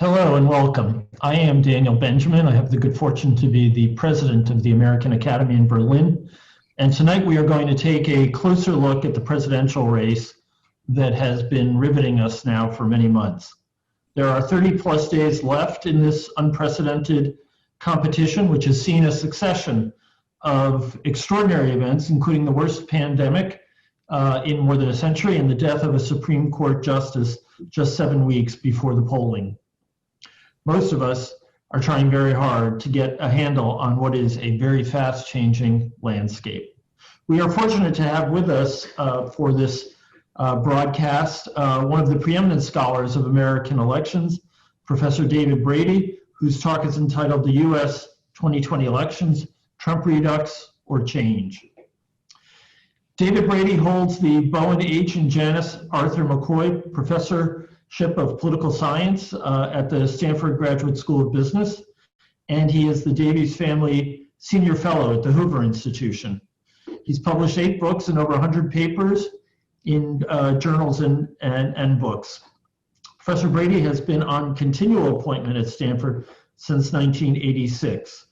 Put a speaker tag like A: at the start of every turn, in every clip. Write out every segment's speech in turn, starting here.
A: Hello and welcome. I am Daniel Benjamin. I have the good fortune to be the president of the American Academy in Berlin. And tonight we are going to take a closer look at the presidential race that has been riveting us now for many months. There are 30 plus days left in this unprecedented competition, which has seen a succession of extraordinary events, including the worst pandemic in more than a century and the death of a Supreme Court justice just 7 weeks before the polling. Most of us are trying very hard to get a handle on what is a very fast changing landscape. We are fortunate to have with us for this broadcast one of the preeminent scholars of American elections, Professor David Brady, whose talk is entitled The U.S. 2020 Elections, Trump Redux or Change. David Brady holds the Bowen H. and Janice Arthur McCoy Professorship of Political Science at the Stanford Graduate School of Business, and he is the Davies Family Senior Fellow at the Hoover Institution. He's published 8 books and over 100 papers in journals and books. Professor Brady has been on continual appointment at Stanford since 1986.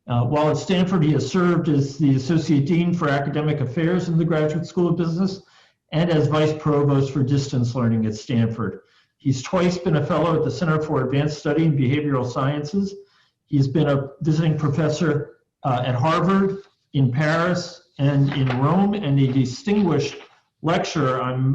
A: While at Stanford, he has served as the Associate Dean for Academic Affairs in the Graduate School of Business and as Vice Provost for Distance Learning at Stanford. He's twice been a fellow at the Center for Advanced Study in Behavioral Sciences. He's been a visiting professor at Harvard, in Paris, and in Rome, and a distinguished lecturer, I'm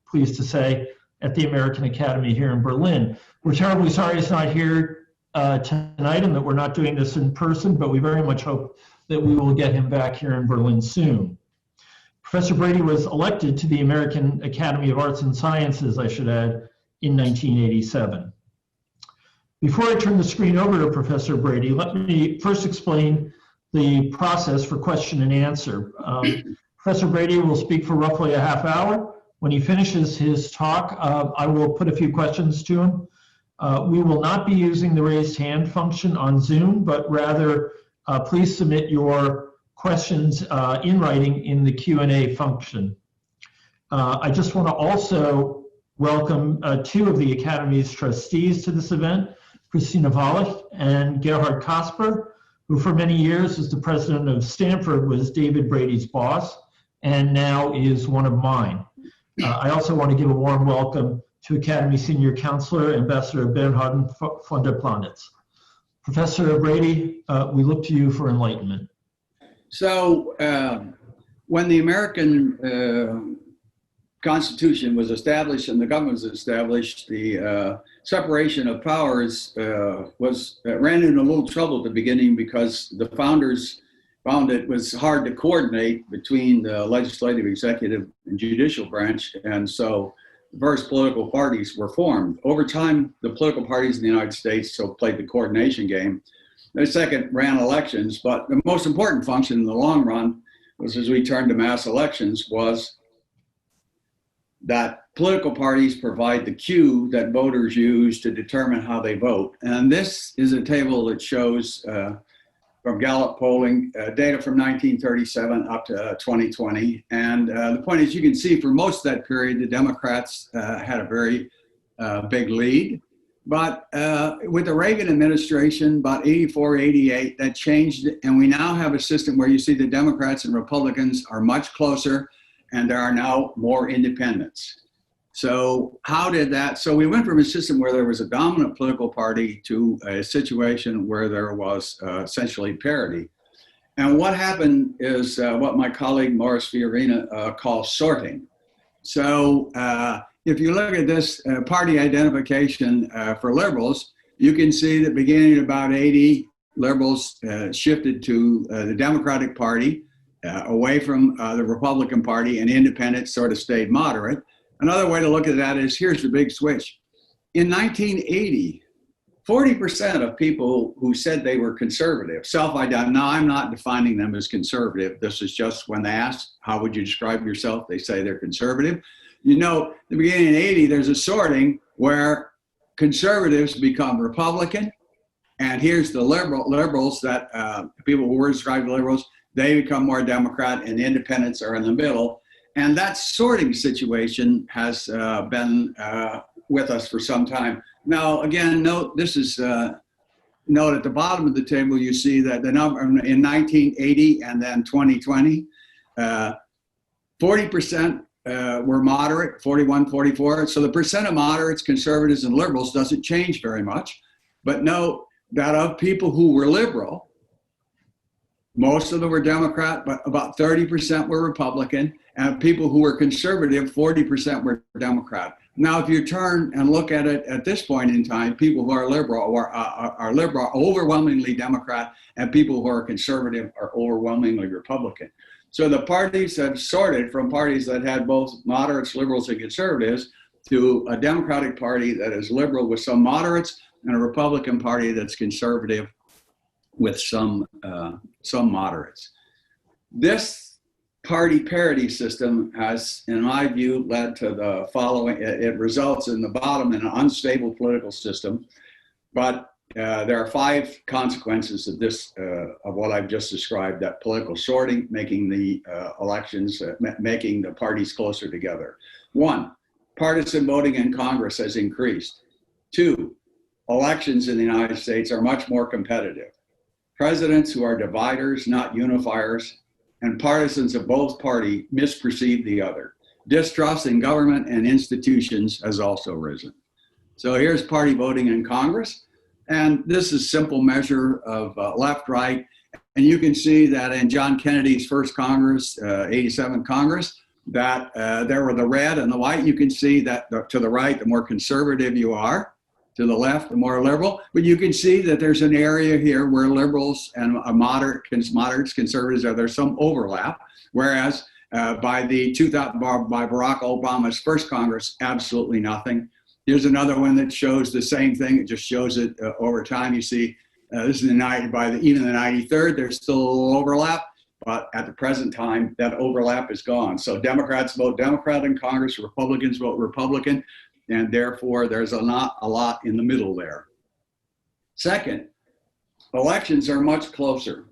A: pleased to say, at the American Academy here in Berlin. We're terribly sorry he's not here tonight and that we're not doing this in person, but we very much hope that we will get him back here in Berlin soon. Professor Brady was elected to the American Academy of Arts and Sciences, I should add, in 1987. Before I turn the screen over to Professor Brady, let me first explain the process for question and answer. Professor Brady will speak for roughly a half hour. When he finishes his talk, I will put a few questions to him. We will not be using the raised hand function on Zoom, but rather please submit your questions in writing in the Q&A function. I just want to also welcome 2 of the Academy's trustees to this event, Christina Wallach and Gerhard Kasper, who for many years as the president of Stanford was David Brady's boss and now is one of mine. I also want to give a warm welcome to Academy Senior Counselor, Ambassador Bernhard von der Planitz. Professor Brady, we look to you for enlightenment.
B: So when the American Constitution was established and the government was established, the separation of powers ran into a little trouble at the beginning because the founders found it was hard to coordinate between the legislative, executive, and judicial branch, and so the first political parties were formed. Over time, the political parties in the United States played the coordination game. The second ran elections, but the most important function in the long run was, as we turned to mass elections, was that political parties provide the cue that voters use to determine how they vote. And this is a table that shows from Gallup polling data from 1937 up to 2020. And the point is, you can see for most of that period, the Democrats had a very big lead. But with the Reagan administration, about 84, 88, that changed. And we now have a system where you see the Democrats and Republicans are much closer, and there are now more independents. So how did that? So we went from a system where there was a dominant political party to a situation where there was essentially parity. And what happened is what my colleague Morris Fiorina calls sorting. So if you look at this party identification for liberals, you can see that beginning at about 80, liberals shifted to the Democratic Party, away from the Republican Party, and independents sort of stayed moderate. Another way to look at that is, here's the big switch. In 1980, 40% of people who said they were conservative, self-identified, now I'm not defining them as conservative. This is just when they ask, how would you describe yourself? They say they're conservative. You know, at the beginning of 80, there's a sorting where conservatives become Republican. And here's the liberals that people who were described as liberals, they become more Democrat, and independents are in the middle. And that sorting situation has been with us for some time. Now, again, note this is note at the bottom of the table. You see that the number in 1980 and then 2020, 40% were moderate, 41, 44. So the percent of moderates, conservatives, and liberals doesn't change very much. But note that of people who were liberal, most of them were Democrat, but about 30% were Republican, and people who were conservative, 40% were Democrat. Now, if you turn and look at it at this point in time, people who are liberal are liberal, overwhelmingly Democrat, and people who are conservative are overwhelmingly Republican. So the parties have sorted from parties that had both moderates, liberals, and conservatives to a Democratic Party that is liberal with some moderates and a Republican Party that's conservative with some moderates. This party parity system has, in my view, led to the following. It results in the bottom in an unstable political system, but there are 5 consequences of this, of what I've just described: that political sorting, making the elections, making the parties closer together. 1, partisan voting in Congress has increased. 2, elections in the United States are much more competitive. Presidents who are dividers, not unifiers, and partisans of both parties misperceive the other. Distrust in government and institutions has also risen. So here's party voting in Congress. And this is a simple measure of left-right. And you can see that in John Kennedy's first Congress, 87 Congress, that there were the red and the white. You can see that to the right, the more conservative you are. To the left, the more liberal. But you can see that there's an area here where liberals and moderates, conservatives, there's some overlap. Whereas by Barack Obama's first Congress, absolutely nothing. Here's another one that shows the same thing. It just shows it over time. You see, this is even the 93rd, there's still a little overlap. But at the present time, that overlap is gone. So Democrats vote Democrat in Congress, Republicans vote Republican. And therefore, there's not a lot in the middle there. Second, elections are much closer.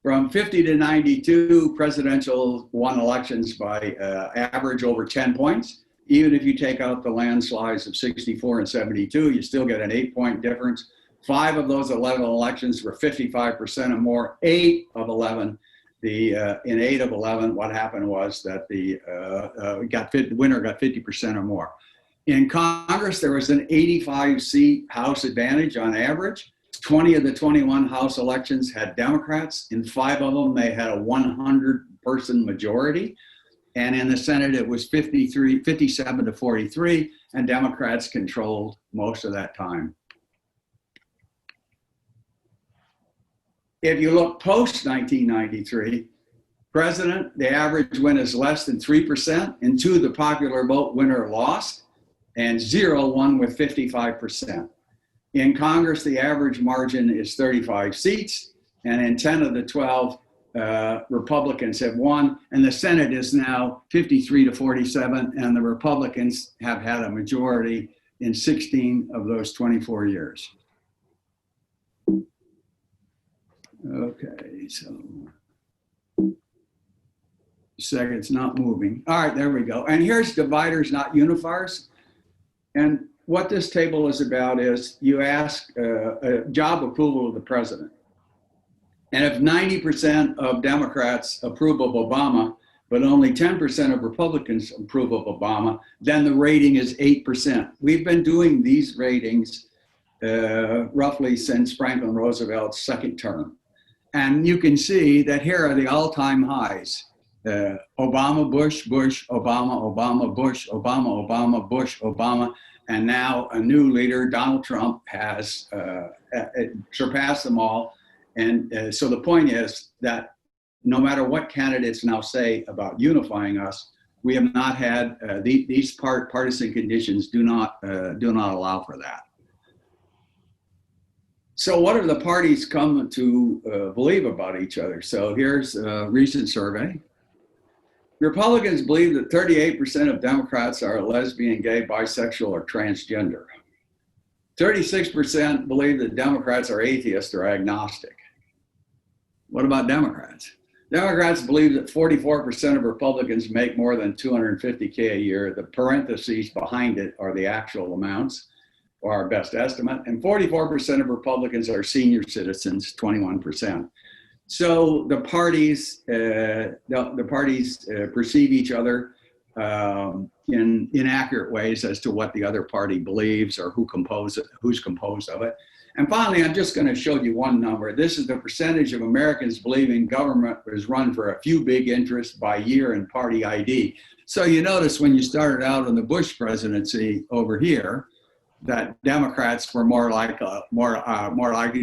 B: From 50 to 92, presidential won elections by average over 10 points. Even if you take out the landslides of 64 and 72, you still get an 8-point difference. 5 of those 11 elections were 55% or more. 8 of 11, in 8 of 11, what happened was that the winner got 50% or more. In Congress, there was an 85-seat House advantage on average. 20 of the 21 House elections had Democrats. In 5 of them, they had a 100-person majority. And in the Senate, it was 57 to 43, and Democrats controlled most of that time. If you look post-1993, president, the average win is less than 3%. In 2, the popular vote winner lost, and 0 won with 55%. In Congress, the average margin is 35 seats, and in 10 of the 12, Republicans have won, and the Senate is now 53 to 47, and the Republicans have had a majority in 16 of those 24 years. Okay, so second's not moving. All right, there we go. And here's dividers, not unifiers. And what this table is about is you ask a job approval of the president. And if 90% of Democrats approve of Obama, but only 10% of Republicans approve of Obama, then the rating is 8%. We've been doing these ratings roughly since Franklin Roosevelt's second term. And you can see that here are the all-time highs. Obama, Bush, Bush, Obama, Obama, Bush, Obama, Obama, Bush, Obama. And now a new leader, Donald Trump, has surpassed them all. And so the point is that no matter what candidates now say about unifying us, we have not had these partisan conditions do not allow for that. So what have the parties come to believe about each other? So here's a recent survey. Republicans believe that 38% of Democrats are lesbian, gay, bisexual, or transgender. 36% believe that Democrats are atheist or agnostic. What about Democrats? Democrats believe that 44% of Republicans make more than $250K a year. The parentheses behind it are the actual amounts. our best estimate, and 44% of Republicans are senior citizens, 21%. So the parties, perceive each other in inaccurate ways as to what the other party believes or who's composed of it. And finally, I'm just going to show you one number. This is the percentage of Americans believing government was run for a few big interests by year and party ID. So you notice when you started out in the Bush presidency over here, that Democrats were more likely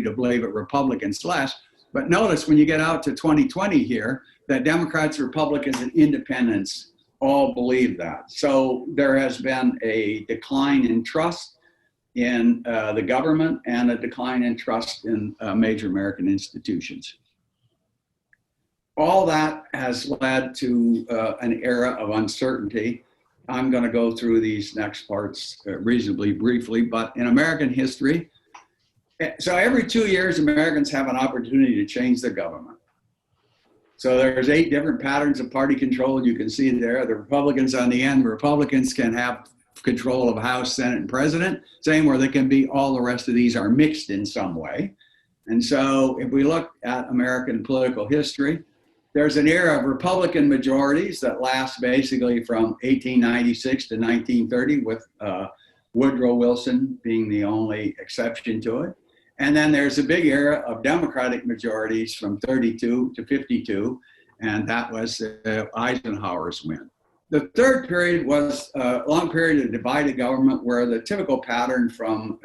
B: to believe it, Republicans less. But notice when you get out to 2020 here, that Democrats, Republicans, and independents all believe that. So there has been a decline in trust in the government and a decline in trust in major American institutions. All that has led to an era of uncertainty. I'm going to go through these next parts reasonably briefly, but in American history, so every 2 years, Americans have an opportunity to change the government. So there's 8 different patterns of party control you can see there. The Republicans on the end, Republicans can have control of House, Senate, and President, same where they can be, all the rest of these are mixed in some way. And so if we look at American political history, there's an era of Republican majorities that lasts basically from 1896 to 1930, with Woodrow Wilson being the only exception to it. And then there's a big era of Democratic majorities from 32 to 52, and that was Eisenhower's win. The third period was a long period of divided government, where the typical pattern from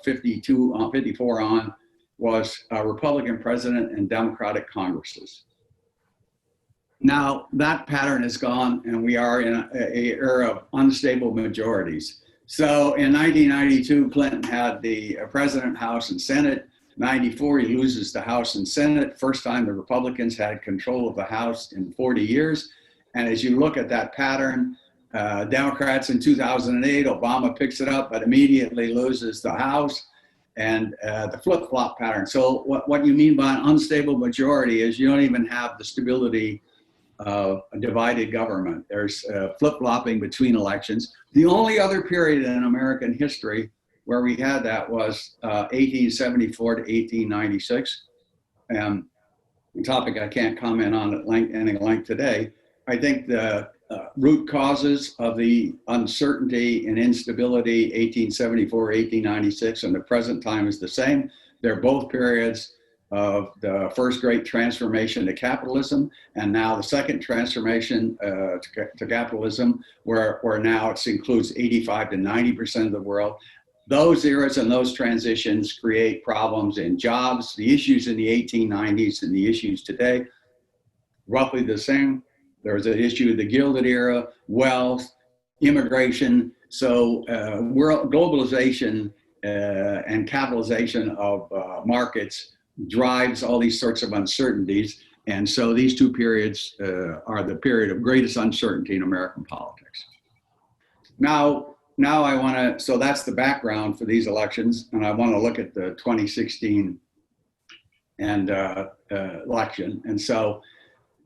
B: 54 on was a Republican president and Democratic Congresses. Now that pattern is gone, and we are in an era of unstable majorities. So in 1992, Clinton had the President, House, and Senate. 94, he loses the House and Senate. First time the Republicans had control of the House in 40 years. And as you look at that pattern, Democrats in 2008, Obama picks it up, but immediately loses the House, and the flip-flop pattern. So what you mean by an unstable majority is you don't even have the stability of a divided government. There's flip-flopping between elections. The only other period in American history where we had that was 1874 to 1896. A topic I can't comment on at any length today. I think the root causes of the uncertainty and instability, 1874, 1896, and the present time is the same. They're both periods of the first great transformation to capitalism, and now the second transformation to capitalism, where now it includes 85 to 90% of the world. Those eras and those transitions create problems in jobs. The issues in the 1890s and the issues today, roughly the same. There was an issue of the Gilded Era, wealth, immigration. So world globalization and capitalization of markets drives all these sorts of uncertainties. And so these two periods are the period of greatest uncertainty in American politics. Now I want to, so that's the background for these elections, and I want to look at the 2016 election. And so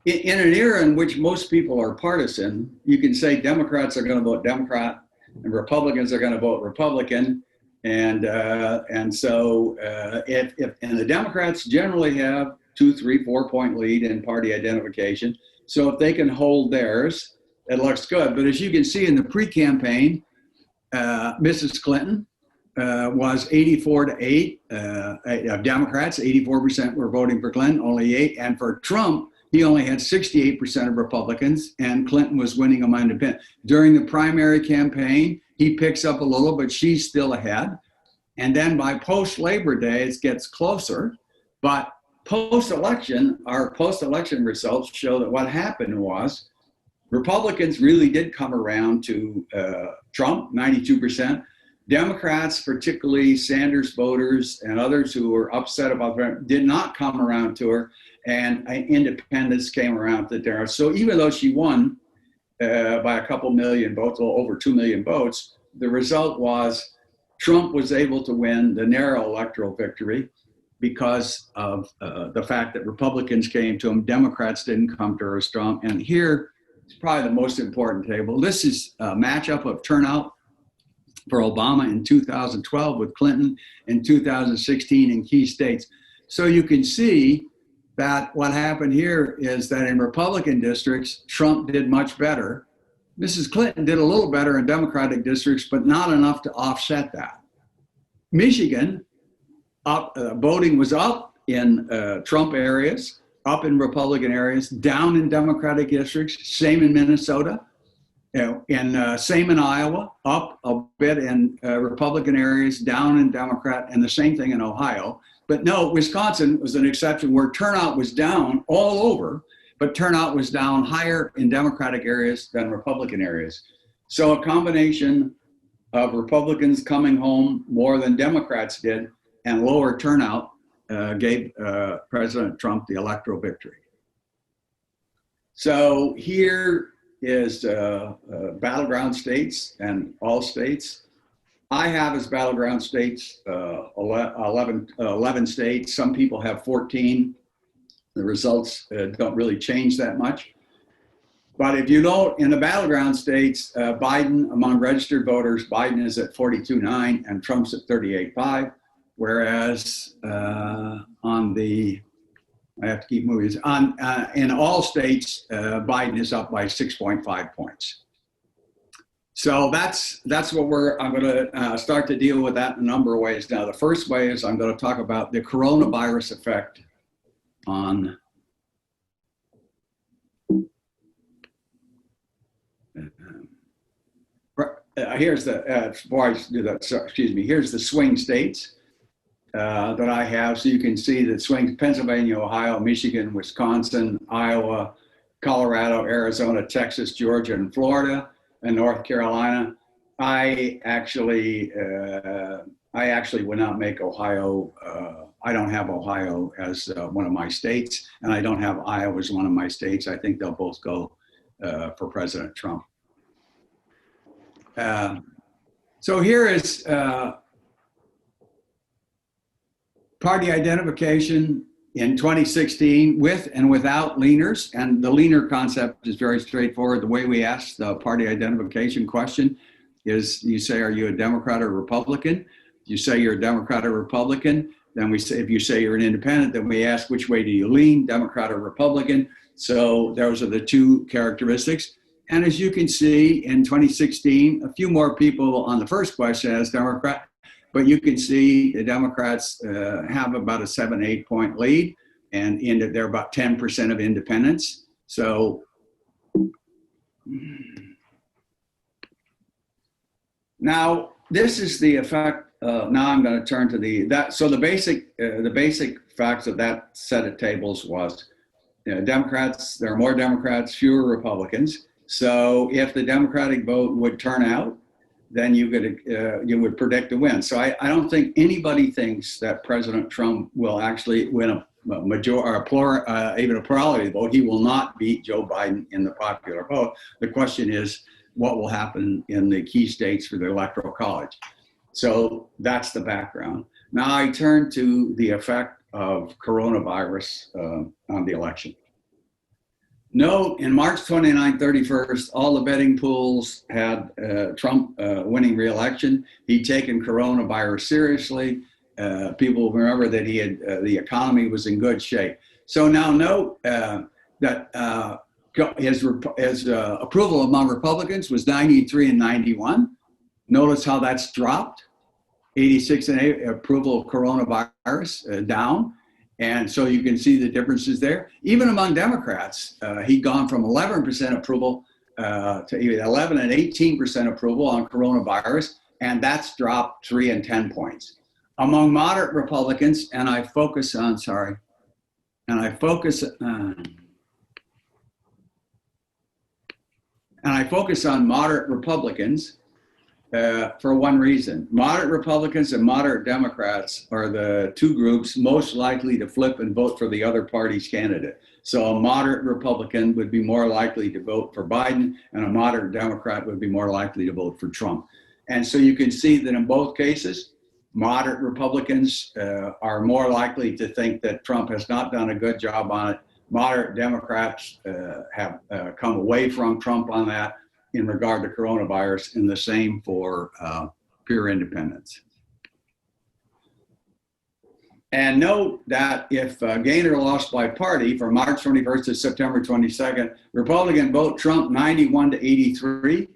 B: in an era in which most people are partisan, you can say Democrats are going to vote Democrat and Republicans are going to vote Republican. And so the Democrats generally have 2, 3, 4 point lead in party identification. So if they can hold theirs, it looks good. But as you can see in the pre-campaign, Mrs. Clinton was 84 to 8 of Democrats. 84% were voting for Clinton, only 8. And for Trump, he only had 68% of Republicans, and Clinton was winning them independent. During the primary campaign, he picks up a little, but she's still ahead. And then by post-Labor Day, it gets closer. But post-election, our post-election results show that what happened was Republicans really did come around to Trump, 92%. Democrats, particularly Sanders voters and others who were upset about that, did not come around to her, and independents came around to her. So even though she won by a couple million votes, over 2 million votes, the result was Trump was able to win the narrow electoral victory because of the fact that Republicans came to him, Democrats didn't come to her as strong. And here is probably the most important table. This is a matchup of turnout. for Obama in 2012, with Clinton in 2016 in key states. So you can see that what happened here is that in Republican districts, Trump did much better. Mrs. Clinton did a little better in Democratic districts, but not enough to offset that. Michigan, voting was up in Trump areas, up in Republican areas, down in Democratic districts, same in Minnesota, same in Iowa, up a bit in Republican areas, down in Democrat, and the same thing in Ohio. But no, Wisconsin was an exception where turnout was down all over, but turnout was down higher in Democratic areas than Republican areas. So a combination of Republicans coming home more than Democrats did and lower turnout gave President Trump the electoral victory. So here is Battleground States and all states. I have as Battleground States 11 states. Some people have 14. The results don't really change that much. But if you don't, in the Battleground States, Biden, among registered voters, Biden is at 42.9 and Trump's at 38.5. Whereas on the, I have to keep moving, in all states, Biden is up by 6.5 points. So that's what I'm going to start to deal with that in a number of ways. Now, the first way is I'm going to talk about the coronavirus effect on here's the before I do that, sorry, excuse me. Here's the swing states that I have, so you can see that swing: Pennsylvania, Ohio, Michigan, Wisconsin, Iowa, Colorado, Arizona, Texas, Georgia, and Florida, and North Carolina. I actually would not make Ohio. I don't have Ohio as one of my states, and I don't have Iowa as one of my states. I think they'll both go for President Trump. So here is party identification in 2016 with and without leaners. And the leaner concept is very straightforward. The way we ask the party identification question is you say, are you a Democrat or Republican? You say you're a Democrat or Republican. Then we say, if you say you're an independent, then we ask which way do you lean, Democrat or Republican? So those are the two characteristics. And as you can see in 2016, a few more people on the first question as Democrat, but you can see the Democrats have about a 7-8 point lead, and they're about 10% of independents. So now this is the effect. Now I'm going to turn to so the basic facts of that set of tables was, Democrats, there are more Democrats, fewer Republicans. So if the Democratic vote would turn out, then you would predict a win. So I don't think anybody thinks that President Trump will actually win a even a plurality vote. He will not beat Joe Biden in the popular vote. The question is, what will happen in the key states for the Electoral College? So that's the background. Now I turn to the effect of coronavirus on the election. Note, in March 29, 31st, all the betting pools had Trump winning re-election. He'd taken coronavirus seriously. People remember that he had the economy was in good shape. So now note that his approval among Republicans was 93 and 91. Notice how that's dropped. 86 and 8 approval of coronavirus down. And so you can see the differences there. Even among Democrats, he'd gone from 11% approval to 11 and 18% approval on coronavirus, and that's dropped 3 and 10 points. Among moderate Republicans, and I focus on moderate Republicans for one reason. Moderate Republicans and moderate Democrats are the two groups most likely to flip and vote for the other party's candidate. So a moderate Republican would be more likely to vote for Biden, and a moderate Democrat would be more likely to vote for Trump. And so you can see that in both cases, moderate Republicans are more likely to think that Trump has not done a good job on it. Moderate Democrats have come away from Trump on that in regard to coronavirus, and the same for pure independents. And note that if Gaynor lost by party from March 21st to September 22nd, Republican vote Trump 91 to 83,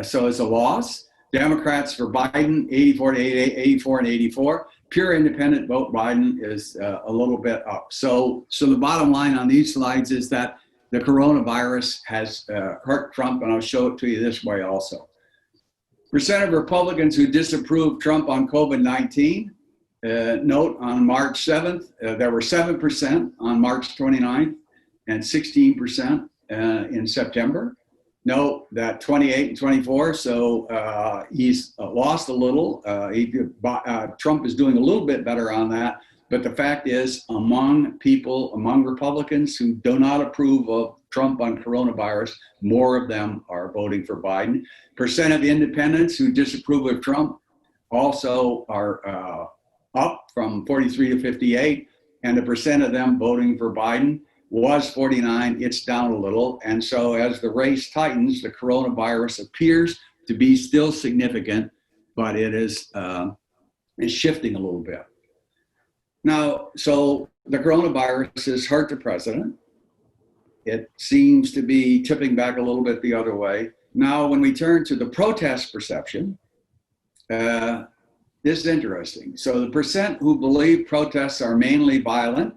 B: so it's a loss. Democrats for Biden 84 to 84 and 84. Pure independent vote Biden is a little bit up. So the bottom line on these slides is that the coronavirus has hurt Trump, and I'll show it to you this way also. Percent of Republicans who disapprove Trump on COVID-19. Note on March 7th, there were 7% on March 29th and 16% in September. Note that 28 and 24, so he's lost a little. Trump is doing a little bit better on that, but the fact is among Republicans who do not approve of Trump on coronavirus, more of them are voting for Biden. Percent of independents who disapprove of Trump also are up from 43 to 58, and the percent of them voting for Biden was 49. It's down a little. And so as the race tightens, the coronavirus appears to be still significant, but it is shifting a little bit. Now, so the coronavirus has hurt the president. It seems to be tipping back a little bit the other way. Now, when we turn to the protest perception, this is interesting. So the percent who believe protests are mainly violent,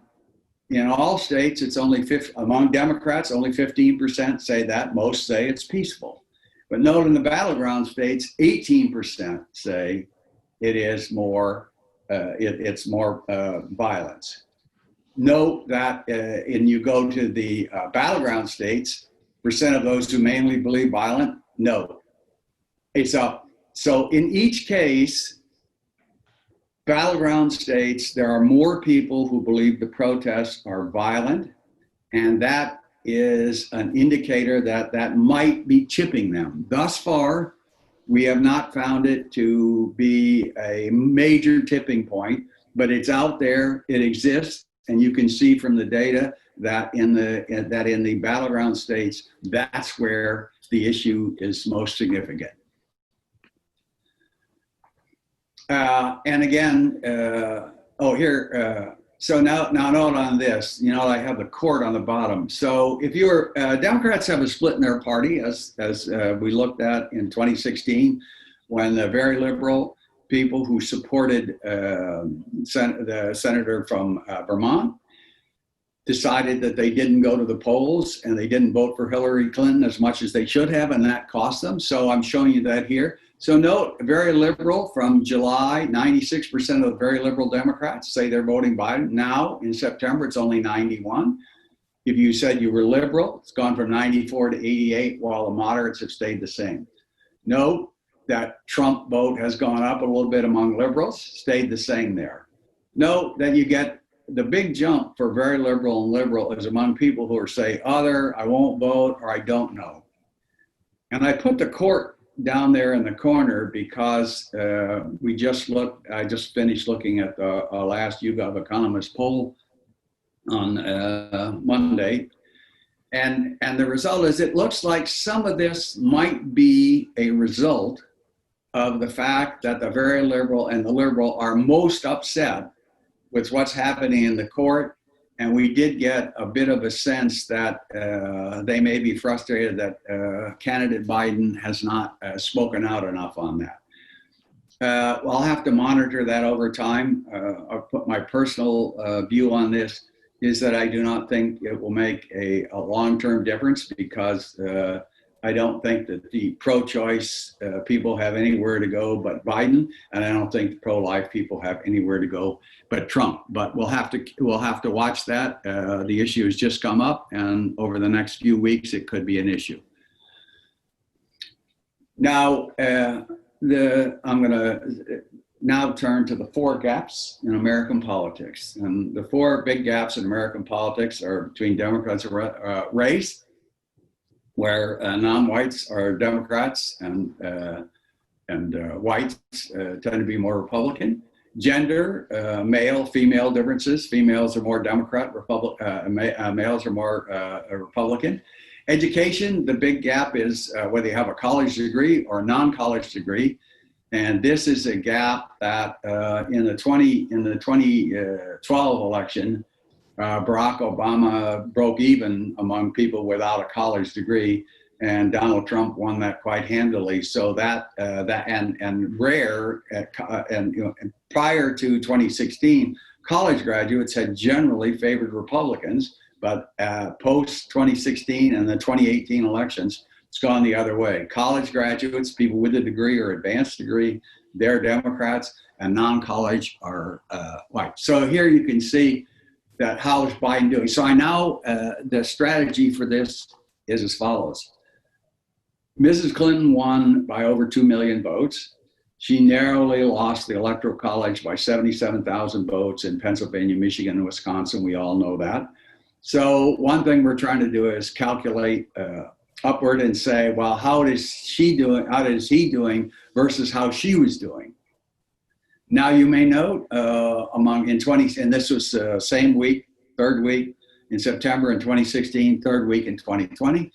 B: in all states, it's only among Democrats, only 15% say that. Most say it's peaceful. But note in the battleground states, 18% say it is more, it's more violence. Note that you go to the battleground states, percent of those who mainly believe violent, no, it's up. So in each case, battleground states, there are more people who believe the protests are violent, and that is an indicator that that might be chipping them. Thus far, we have not found it to be a major tipping point, but it's out there, it exists, and you can see from the data that in the battleground states, that's where the issue is most significant. And again, so now note on this, I have the court on the bottom. So if you're, Democrats have a split in their party, as we looked at in 2016, when the very liberal people who supported the senator from Vermont decided that they didn't go to the polls and they didn't vote for Hillary Clinton as much as they should have, and that cost them. So I'm showing you that here. So note, very liberal from July, 96% of the very liberal Democrats say they're voting Biden. Now, in September, it's only 91. If you said you were liberal, it's gone from 94 to 88, while the moderates have stayed the same. Note that Trump vote has gone up a little bit among liberals, stayed the same there. Note that you get the big jump for very liberal and liberal is among people who are say other, I won't vote, or I don't know. And I put the court down there in the corner because I just finished looking at the last YouGov Economist poll on Monday. And the result is it looks like some of this might be a result of the fact that the very liberal and the liberal are most upset with what's happening in the court. And we did get a bit of a sense that they may be frustrated that candidate Biden has not spoken out enough on that. I'll have to monitor that over time. I'll put my personal view on this is that I do not think it will make a long-term difference because I don't think that the pro-choice people have anywhere to go but Biden, and I don't think the pro-life people have anywhere to go but Trump. But we'll have to watch that. The issue has just come up, and over the next few weeks, it could be an issue. Now, I'm going to now turn to the four gaps in American politics, and the four big gaps in American politics are between Democrats and race, where non-whites are Democrats and whites tend to be more Republican. Gender, male, female differences. Females are more Democrat, males are more Republican. Education, the big gap is whether you have a college degree or a non-college degree. And this is a gap that in the 2012 election, Barack Obama broke even among people without a college degree, and Donald Trump won that quite handily. So prior to 2016, college graduates had generally favored Republicans, but post 2016 and the 2018 elections, it's gone the other way. College graduates, people with a degree or advanced degree, they're Democrats, and non-college are white. So here you can see that how is Biden doing. So the strategy for this is as follows. Mrs. Clinton won by over 2 million votes. She narrowly lost the Electoral College by 77,000 votes in Pennsylvania, Michigan, and Wisconsin. We all know that. So one thing we're trying to do is calculate upward and say, well, how is he doing versus how she was doing? Now you may note and this was same week, third week in September in 2016, third week in 2020.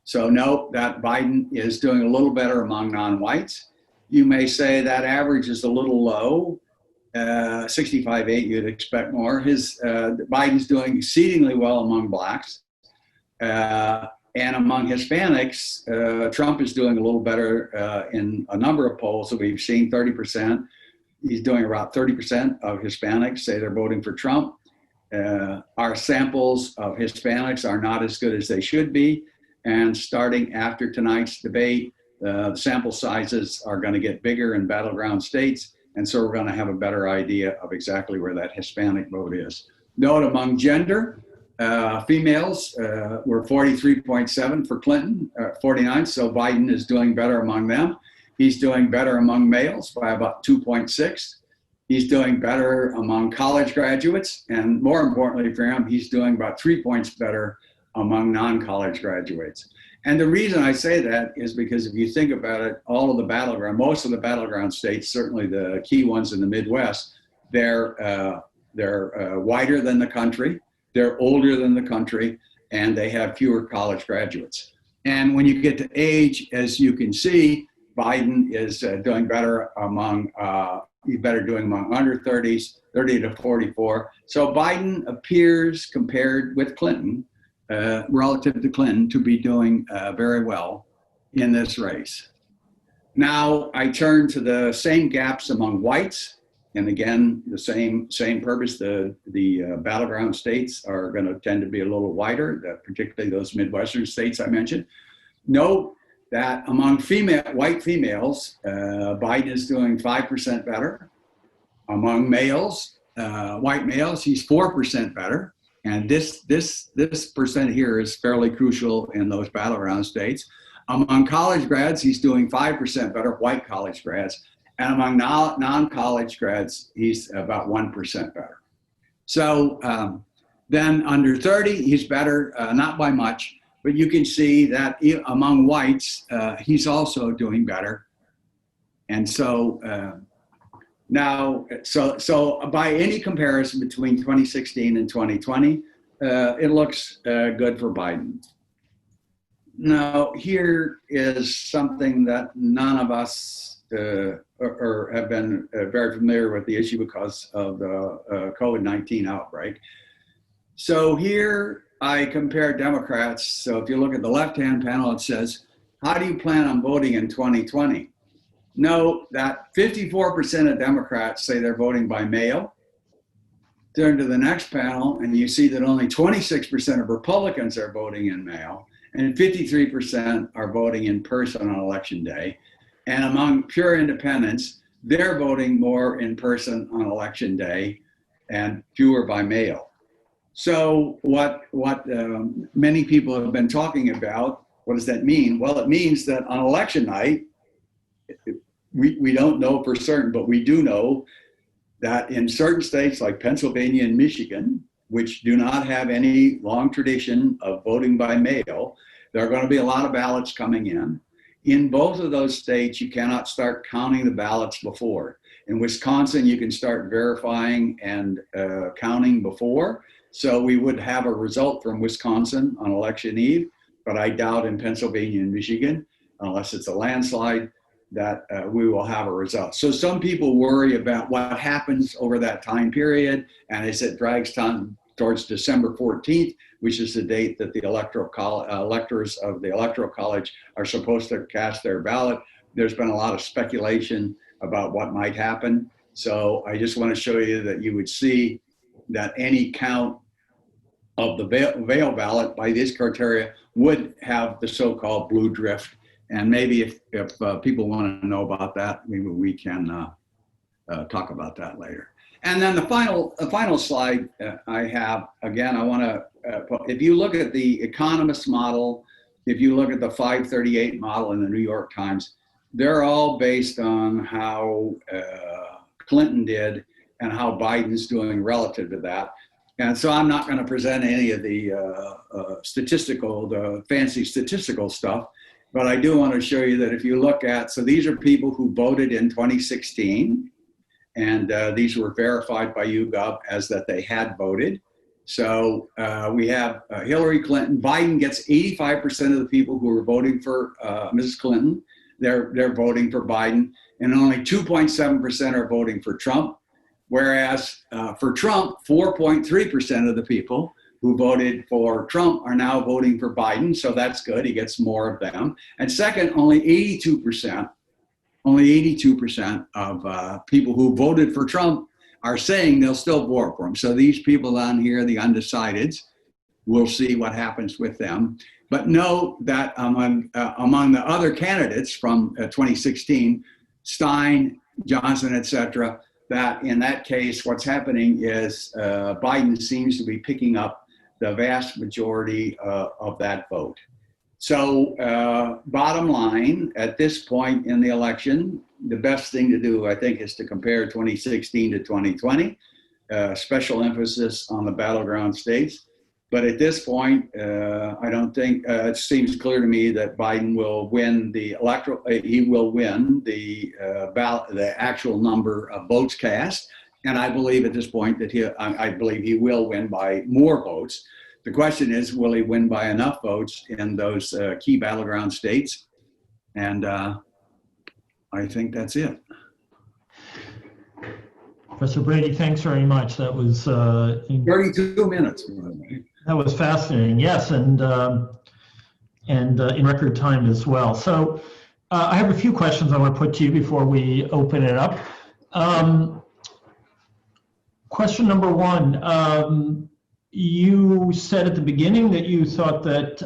B: So note that Biden is doing a little better among non-whites. You may say that average is a little low, 65-8, you'd expect more. Biden's doing exceedingly well among blacks. And among Hispanics, Trump is doing a little better in a number of polls. So we've seen 30%. He's doing about 30% of Hispanics say they're voting for Trump. Our samples of Hispanics are not as good as they should be. And starting after tonight's debate, the sample sizes are going to get bigger in battleground states. And so we're going to have a better idea of exactly where that Hispanic vote is. Note among gender, females were 43.7 for Clinton, 49. So Biden is doing better among them. He's doing better among males by about 2.6. He's doing better among college graduates. And more importantly for him, he's doing about 3 points better among non-college graduates. And the reason I say that is because if you think about it, most of the battleground states, certainly the key ones in the Midwest, they're wider than the country, they're older than the country, and they have fewer college graduates. And when you get to age, as you can see, Biden is doing better among under 30s, 30 to 44. So Biden appears, compared with Clinton, relative to Clinton, to be doing very well in this race. Now I turn to the same gaps among whites, and again, the same purpose. The battleground states are going to tend to be a little wider, particularly those Midwestern states I mentioned. Note that among white females, Biden is doing 5% better. Among males, white males, he's 4% better. And this percent here is fairly crucial in those battleground states. Among college grads, he's doing 5% better, white college grads. And among non-college grads, he's about 1% better. So then under 30, he's better, not by much, but you can see that among whites, he's also doing better. And so so by any comparison between 2016 and 2020, it looks good for Biden. Now, here is something that none of us or have been very familiar with the issue because of the COVID-19 outbreak. So here I compare Democrats. So if you look at the left-hand panel, it says, how do you plan on voting in 2020? Note that 54% of Democrats say they're voting by mail. Turn to the next panel, and you see that only 26% of Republicans are voting in mail, and 53% are voting in person on election day. And among pure independents, they're voting more in person on election day and fewer by mail. So what many people have been talking about, what does that mean? Well, it means that on election night, we don't know for certain, but we do know that in certain states like Pennsylvania and Michigan, which do not have any long tradition of voting by mail, there are going to be a lot of ballots coming in. In both of those states, you cannot start counting the ballots before. In Wisconsin, you can start verifying and counting before. So we would have a result from Wisconsin on election eve, but I doubt in Pennsylvania and Michigan, unless it's a landslide, that we will have a result. So some people worry about what happens over that time period, and as it drags time towards December 14th, which is the date that the electors of the Electoral College are supposed to cast their ballot. There's been a lot of speculation about what might happen. So I just want to show you that you would see that any count of the veil ballot by this criteria would have the so-called blue drift. And maybe if people want to know about that, maybe we can talk about that later. And then the final slide I have, again, I want to, if you look at the economist model, if you look at the 538 model in the New York Times, they're all based on how Clinton did and how Biden's doing relative to that. And so I'm not going to present any of the fancy statistical stuff, but I do want to show you that if you look at, so these are people who voted in 2016, and these were verified by YouGov as that they had voted. So we have Hillary Clinton. Biden gets 85% of the people who are voting for Mrs. Clinton. They're voting for Biden, and only 2.7% are voting for Trump. Whereas for Trump, 4.3% of the people who voted for Trump are now voting for Biden. So that's good. He gets more of them. And second, only 82% of people who voted for Trump are saying they'll still vote for him. So these people on here, the undecideds, we'll see what happens with them. But note that among the other candidates from 2016, Stein, Johnson, et cetera, that in that case, what's happening is Biden seems to be picking up the vast majority of that vote. So bottom line, at this point in the election, the best thing to do, I think, is to compare 2016 to 2020, special emphasis on the battleground states. But at this point, I don't think, it seems clear to me that Biden will win the electoral, he will win the actual number of votes cast. And I believe at this point that I believe he will win by more votes. The question is, will he win by enough votes in those key battleground states? And I think that's it.
A: Professor Brady, thanks very much. That was
B: 32 minutes.
A: That was fascinating. Yes, and in record time as well. So I have a few questions I want to put to you before we open it up. Question number one. You said at the beginning that you thought that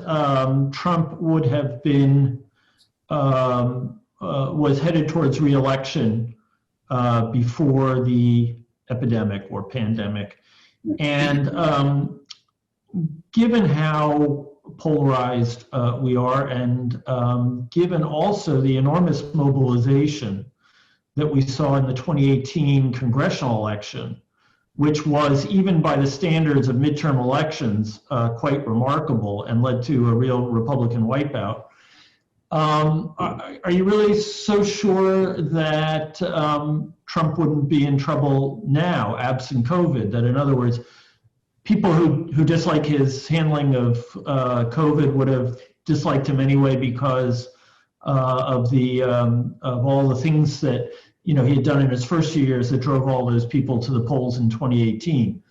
A: Trump would have been, was headed towards reelection before the epidemic or pandemic. And given how polarized we are, and given also the enormous mobilization that we saw in the 2018 congressional election, which was, even by the standards of midterm elections, quite remarkable and led to a real Republican wipeout. Are you really so sure that Trump wouldn't be in trouble now, absent COVID? That, in other words, people who dislike his handling of COVID would have disliked him anyway because of all the things that he had done in his first few years that drove all those people to the polls in 2018.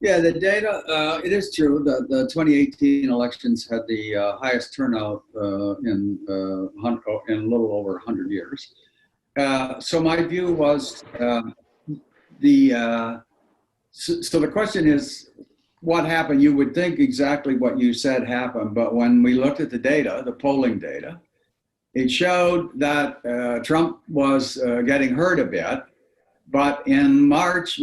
B: Yeah, the data, it is true that the 2018 elections had the highest turnout in a little over 100 years. So my view was so the question is, what happened? You would think exactly what you said happened, but when we looked at the data, the polling data, it showed that Trump was getting hurt a bit, but in March,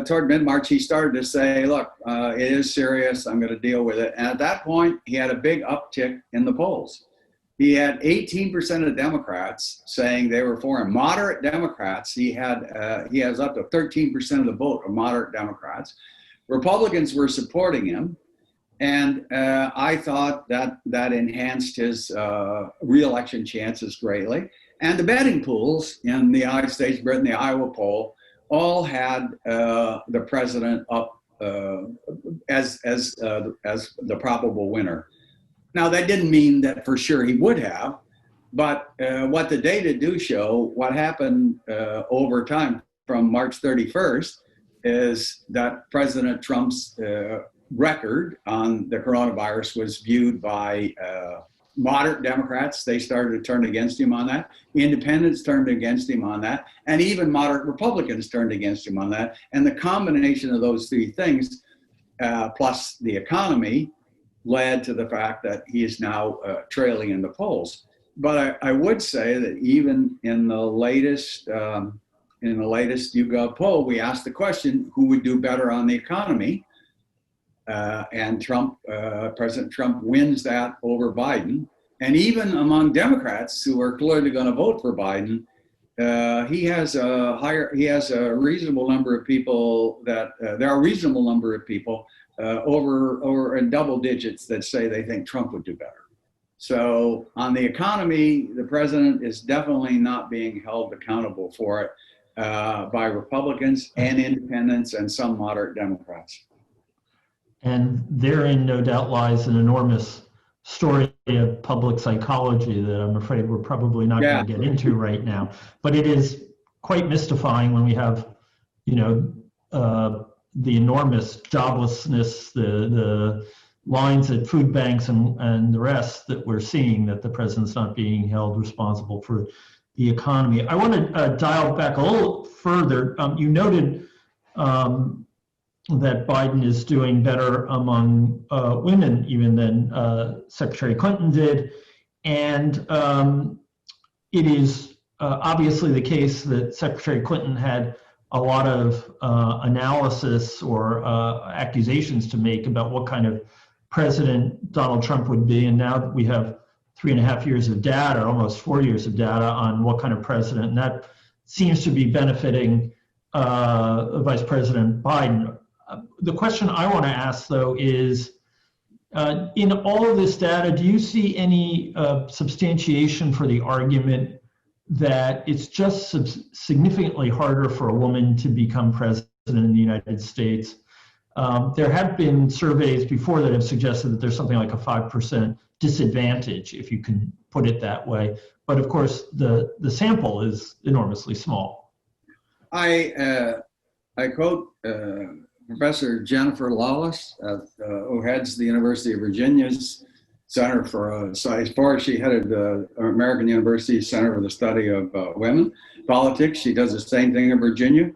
B: toward mid-March, he started to say, look, it is serious, I'm going to deal with it. And at that point, he had a big uptick in the polls. He had 18% of Democrats saying they were for him. Moderate Democrats, he has up to 13% of the vote of moderate Democrats. Republicans were supporting him. And I thought that enhanced his re-election chances greatly. And the betting pools in the United States, Britain, the Iowa poll, all had the president up as the probable winner. Now, that didn't mean that for sure he would have, But what the data do show, what happened over time from March 31st is that President Trump's record on the coronavirus was viewed by moderate Democrats. They started to turn against him on that. Independents turned against him on that. And even moderate Republicans turned against him on that. And the combination of those three things, plus the economy, led to the fact that he is now trailing in the polls. But I would say that even in the latest YouGov poll, we asked the question, who would do better on the economy? And President Trump wins that over Biden. And even among Democrats who are clearly going to vote for Biden, he has a reasonable number of people there are a reasonable number of people over in double digits that say they think Trump would do better. So on the economy, the president is definitely not being held accountable for it by Republicans and independents and some moderate Democrats.
A: And therein, no doubt, lies an enormous story of public psychology that I'm afraid we're probably not going to get into right now. But it is quite mystifying when we have, the enormous joblessness, the lines at food banks and the rest that we're seeing, that the president's not being held responsible for the economy. I want to dial back a little further. You noted that Biden is doing better among women even than Secretary Clinton did. And it is obviously the case that Secretary Clinton had a lot of analysis or accusations to make about what kind of president Donald Trump would be. And now that we have 3.5 years of data, almost 4 years of data on what kind of president, and that seems to be benefiting Vice President Biden. The question I want to ask, though, is in all of this data, do you see any substantiation for the argument that it's just significantly harder for a woman to become president in the United States? There have been surveys before that have suggested that there's something like a 5% disadvantage, if you can put it that way. But of course, the sample is enormously small.
B: I quote Professor Jennifer Lawless, who heads the University of Virginia's Center for, as far as she headed the American University Center for the Study of Women Politics. She does the same thing in Virginia.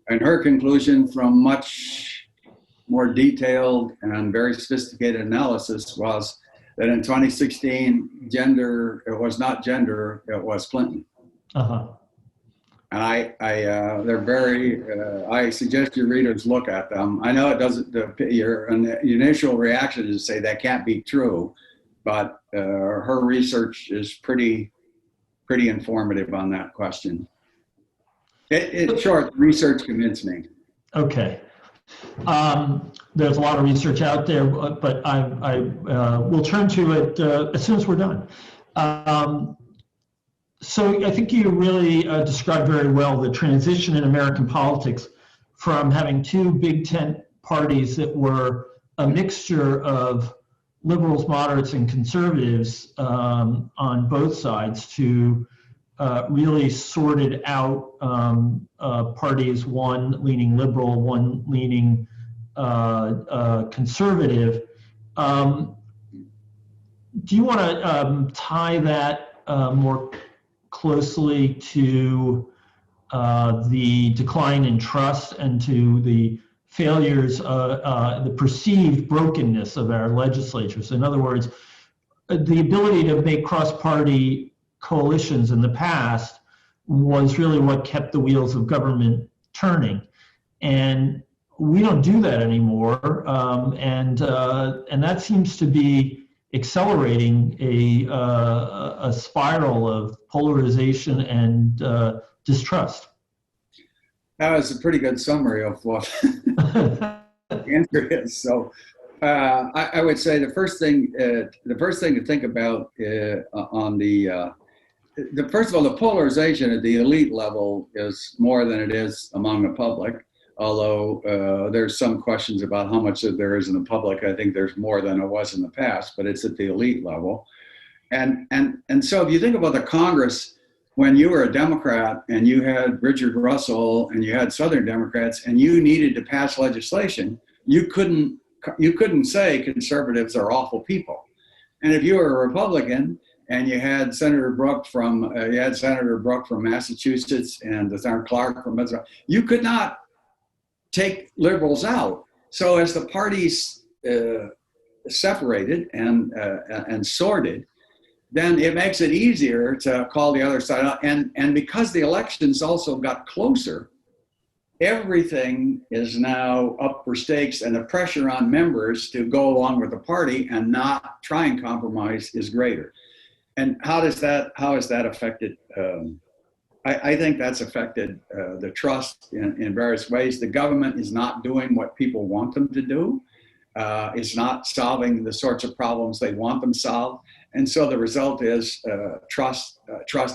B: And her conclusion from much more detailed and very sophisticated analysis was that in 2016, it was not gender, it was Clinton.
A: Uh-huh.
B: And they're very, I suggest your readers look at them. I know it doesn't, your initial reaction is to say that can't be true, but her research is pretty informative on that question. In short, research convinced me. Okay.
A: There's a lot of research out there, but I will turn to it as soon as we're done. So I think you really described very well the transition in American politics from having two big tent parties that were a mixture of liberals, moderates, and conservatives on both sides to really sorted out parties, one leaning liberal, one leaning conservative. Do you want to tie that more closely to the decline in trust and to the failures, the perceived brokenness of our legislatures? In other words, the ability to make cross-party coalitions in the past was really what kept the wheels of government turning. And we don't do that anymore. And that seems to be accelerating a spiral of polarization and distrust.
B: That was a pretty good summary of what the answer is. So I would say the first thing to think about first of all, the polarization at the elite level is more than it is among the public. Although there's some questions about how much there is in the public. I think there's more than it was in the past, but it's at the elite level. And so if you think about the Congress, when you were a Democrat and you had Richard Russell and you had Southern Democrats and you needed to pass legislation, you couldn't say conservatives are awful people. And if you were a Republican and you had Senator Brooke from Massachusetts and Senator Clark from Minnesota, you could not take liberals out. So as the parties separated and sorted, then it makes it easier to call the other side out. And because the elections also got closer, everything is now up for stakes, and the pressure on members to go along with the party and not try and compromise is greater. And how has that affected? I think that's affected the trust in various ways. The government is not doing what people want them to do. It's not solving the sorts of problems they want them solved. And so the result is trust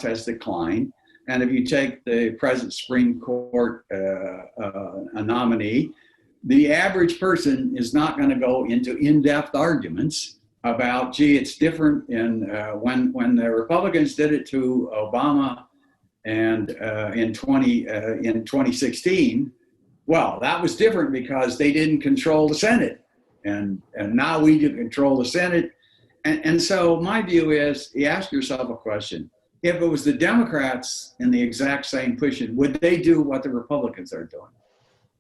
B: has declined. And if you take the present Supreme Court nominee, the average person is not going to go into in-depth arguments about, gee, it's different when the Republicans did it to Obama and in 2016. Well, that was different because they didn't control the Senate, and now we do control the Senate. And so my view is, you ask yourself a question. If it was the Democrats in the exact same position, would they do what the Republicans are doing?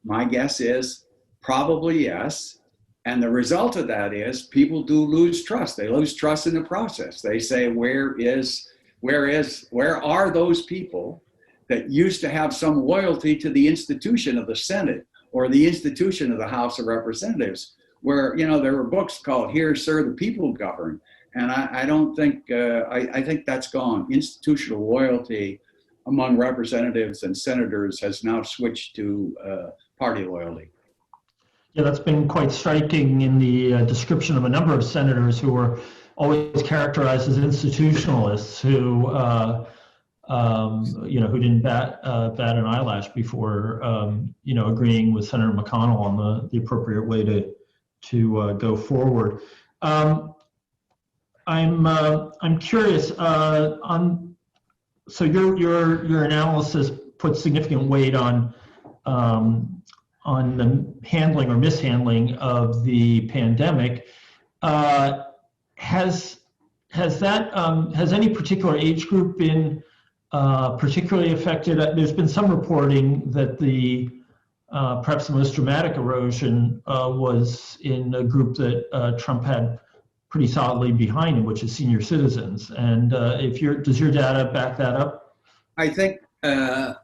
B: My guess is probably yes. And the result of that is people do lose trust. They lose trust in the process. They say, where are those people that used to have some loyalty to the institution of the Senate or the institution of the House of Representatives, where, there were books called Here, Sir, the People Govern. And I don't think, I think that's gone. Institutional loyalty among representatives and senators has now switched to party loyalty.
A: Yeah, that's been quite striking in the description of a number of senators who were always characterized as institutionalists who, who didn't bat an eyelash before, agreeing with Senator McConnell on the appropriate way to go forward. I'm curious so your analysis puts significant weight on the handling or mishandling of the pandemic. Has any particular age group been particularly affected? There's been some reporting that perhaps the most dramatic erosion was in a group that Trump had pretty solidly behind him, which is senior citizens. And does your data back that up?
B: I think,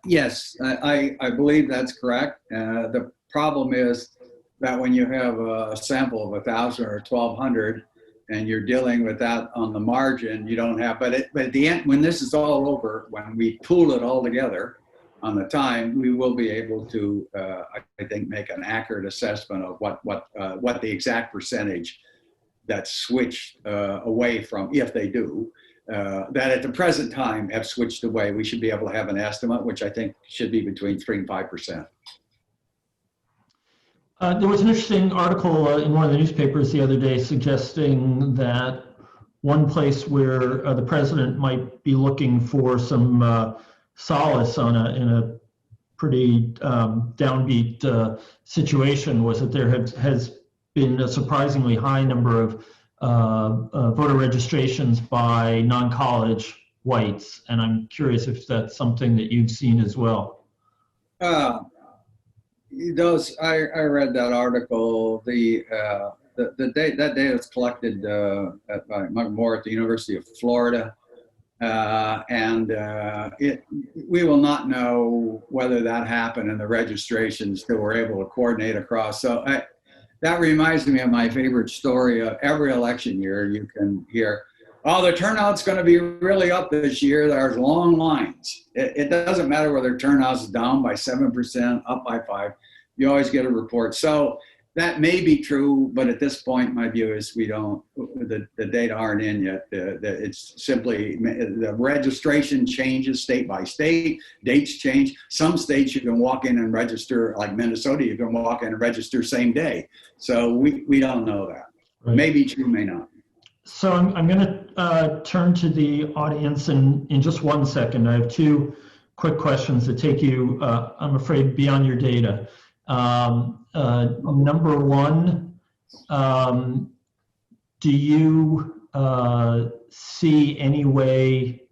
B: yes, I believe that's correct. The problem is that when you have a sample of 1,000 or 1,200 and you're dealing with that on the margin, you don't have, but at the end, when this is all over, when we pool it all together on the time, we will be able to, I think, make an accurate assessment of what the exact percentage that switched away from, if they do, that at the present time have switched away. We should be able to have an estimate, which I think should be between 3% and 5%.
A: There was an interesting article in one of the newspapers the other day suggesting that one place where the president might be looking for some solace in a pretty downbeat situation was that there has been a surprisingly high number of voter registrations by non-college whites, and I'm curious if that's something that you've seen as well.
B: I read that article. That data is collected by Mike Moore at the University of Florida, and we will not know whether that happened in the registrations that we're able to coordinate across. So that reminds me of my favorite story. Every election year, you can hear, oh, the turnout's going to be really up this year. There's long lines. It doesn't matter whether turnout's down by 7%, up by 5%. You always get a report. So that may be true, but at this point, my view is the data aren't in yet. It's simply the registration changes state by state. Dates change. Some states you can walk in and register, like Minnesota, you can walk in and register same day. So we don't know that. Right. May be true, may not.
A: So I'm going to turn to the audience in just 1 second. I have two quick questions that take you, I'm afraid, beyond your data. Number one, do you see any way,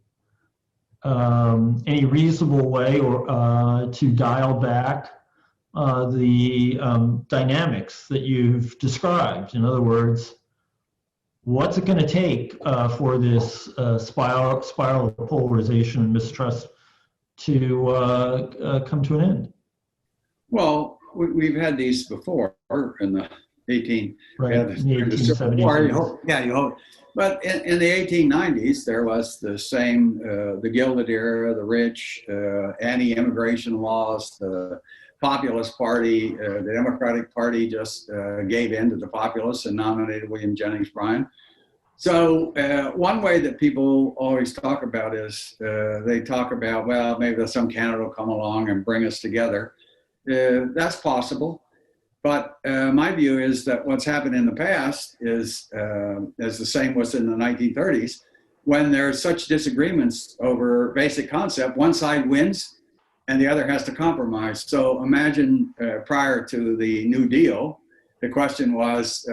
A: any reasonable way or to dial back the dynamics that you've described? In other words, what's it going to take for this spiral of polarization and mistrust to come to an end?
B: Well, we've had these before in the 18,
A: Right,
B: yeah,
A: in the
B: during the Civil War.
A: 1870s.
B: Yeah, you hope. But in the 1890s, there was the same, the Gilded Era, the rich, anti-immigration laws, the Populist Party, the Democratic Party just gave in to the populists and nominated William Jennings Bryan. So one way that people always talk about is they talk about, well, maybe some candidate will come along and bring us together. That's possible. But my view is that what's happened in the past is, as the same was in the 1930s, when there's such disagreements over basic concept, one side wins and the other has to compromise. So imagine prior to the New Deal, the question was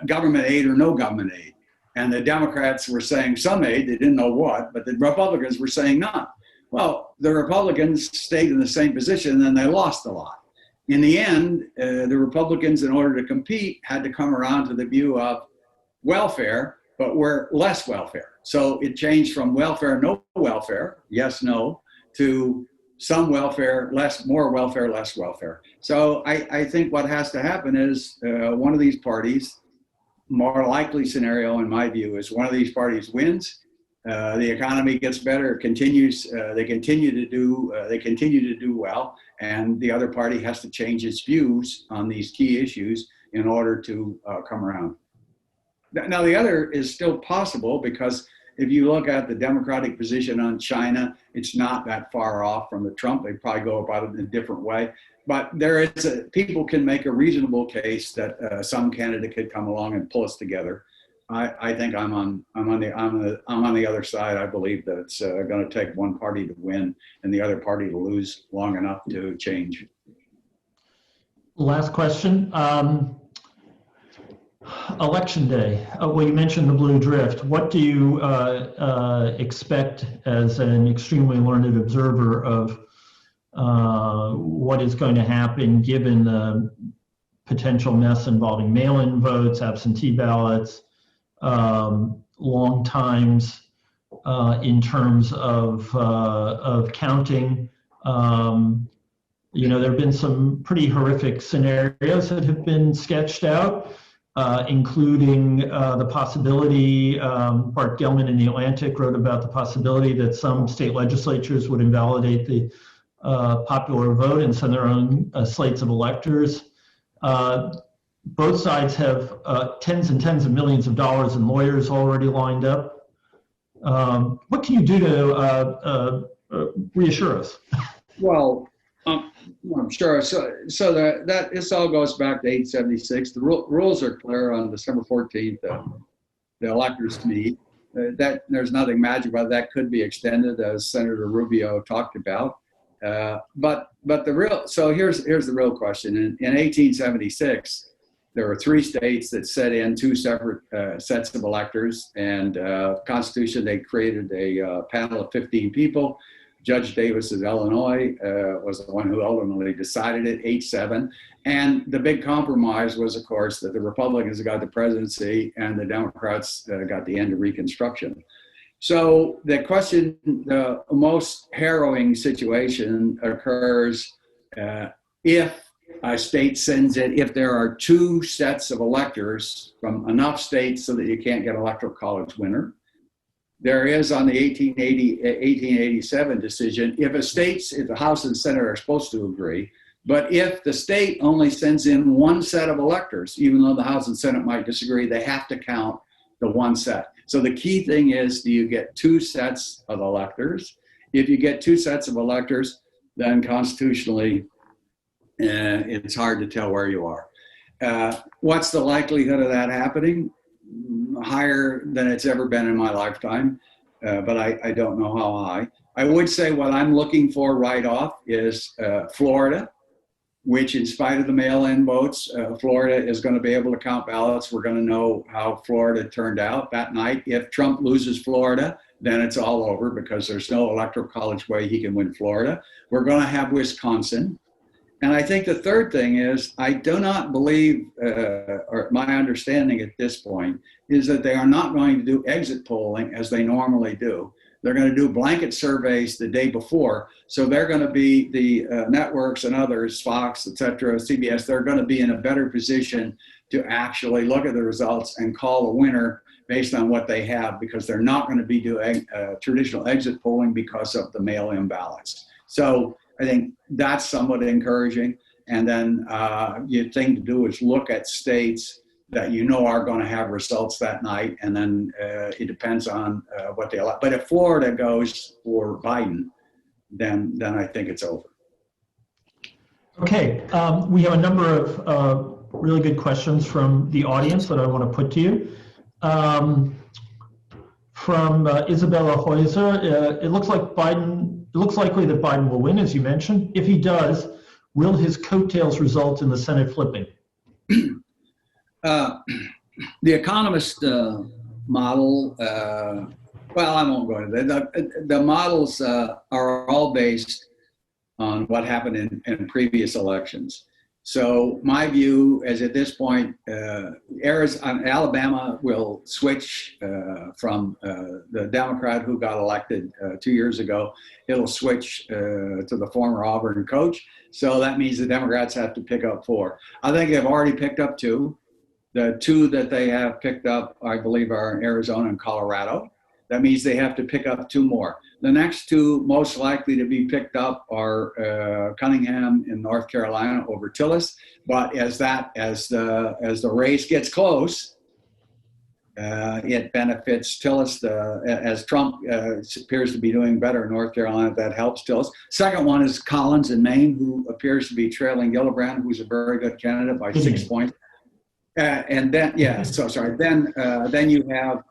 B: government aid or no government aid. And the Democrats were saying some aid, they didn't know what, but the Republicans were saying none. Well, the Republicans stayed in the same position and they lost a lot. In the end, the Republicans, in order to compete, had to come around to the view of welfare, but we're less welfare. So it changed from welfare, no welfare, yes, no, to some welfare, less, more welfare, less welfare. So I think what has to happen is one of these parties, more likely scenario in my view is one of these parties wins, the economy gets better, continues, they continue to do well, and the other party has to change its views on these key issues in order to come around. Now the other is still possible because if you look at the Democratic position on China, it's not that far off from the Trump. They probably go about it in a different way. But there is people can make a reasonable case that some candidate could come along and pull us together. I think I'm on the other side. I believe that it's going to take one party to win and the other party to lose long enough to change.
A: Last question. Election day. Well, you mentioned the blue drift. What do you expect as an extremely learned observer of what is going to happen given the potential mess involving mail-in votes, absentee ballots, long times in terms of counting? You know, there have been some pretty horrific scenarios that have been sketched out. Including the possibility, Bart Gellman in The Atlantic wrote about the possibility that some state legislatures would invalidate the popular vote and send their own slates of electors. Both sides have tens and tens of millions of dollars in lawyers already lined up. What can you do to reassure us?
B: Well, I'm sure. So that this all goes back to 876. The rules are clear on December 14th. The electors meet. That there's nothing magic about it. That could be extended, as Senator Rubio talked about. But the real. So here's the real question. In 1876, there were 3 states that set in 2 separate sets of electors, and Constitution they created a panel of 15 people. Judge Davis of Illinois was the one who ultimately decided it, 8-7. And the big compromise was, of course, that the Republicans got the presidency and the Democrats got the end of Reconstruction. So the question, the most harrowing situation occurs if a state sends it, if there are 2 sets of electors from enough states so that you can't get electoral college winner. There is on the 1887 decision, if the House and Senate are supposed to agree, but if the state only sends in 1 set of electors, even though the House and Senate might disagree, they have to count the 1 set. So the key thing is, do you get 2 sets of electors? If you get 2 sets of electors, then constitutionally, it's hard to tell where you are. What's the likelihood of that happening? higher than it's ever been in my lifetime, but I don't know how high. I would say what I'm looking for right off is Florida, which in spite of the mail-in votes, Florida is going to be able to count ballots. We're going to know how Florida turned out that night. If Trump loses Florida, then it's all over because there's no electoral college way he can win Florida. We're going to have Wisconsin. And I think the third thing is I do not believe, or my understanding at this point, is that they are not going to do exit polling as they normally do. They're going to do blanket surveys the day before. So they're going to be the networks and others, Fox, et cetera, CBS, they're going to be in a better position to actually look at the results and call a winner based on what they have, because they're not going to be doing traditional exit polling because of the mail-in ballots. So I think that's somewhat encouraging. And then the thing to do is look at states that you know are going to have results that night, and then it depends on what they elect. But if Florida goes for Biden, then I think it's over.
A: Okay, we have a number of really good questions from the audience that I want to put to you. From Isabella Heuser, it looks likely that Biden will win, as you mentioned. If he does, will his coattails result in the Senate flipping?
B: The economist model, well, I won't go into that. The models are all based on what happened in previous elections. So my view is at this point, Alabama will switch from the Democrat who got elected 2 years ago. It'll switch to the former Auburn coach. So that means the Democrats have to pick up 4. I think they've already picked up 2. The 2 that they have picked up, I believe, are Arizona and Colorado. That means they have to pick up 2 more. The next 2 most likely to be picked up are Cunningham in North Carolina over Tillis. But as the race gets close, it benefits Tillis. As Trump appears to be doing better in North Carolina, that helps Tillis. Second one is Collins in Maine, who appears to be trailing Gillibrand, who's a very good candidate by 6 points. And then, then you have,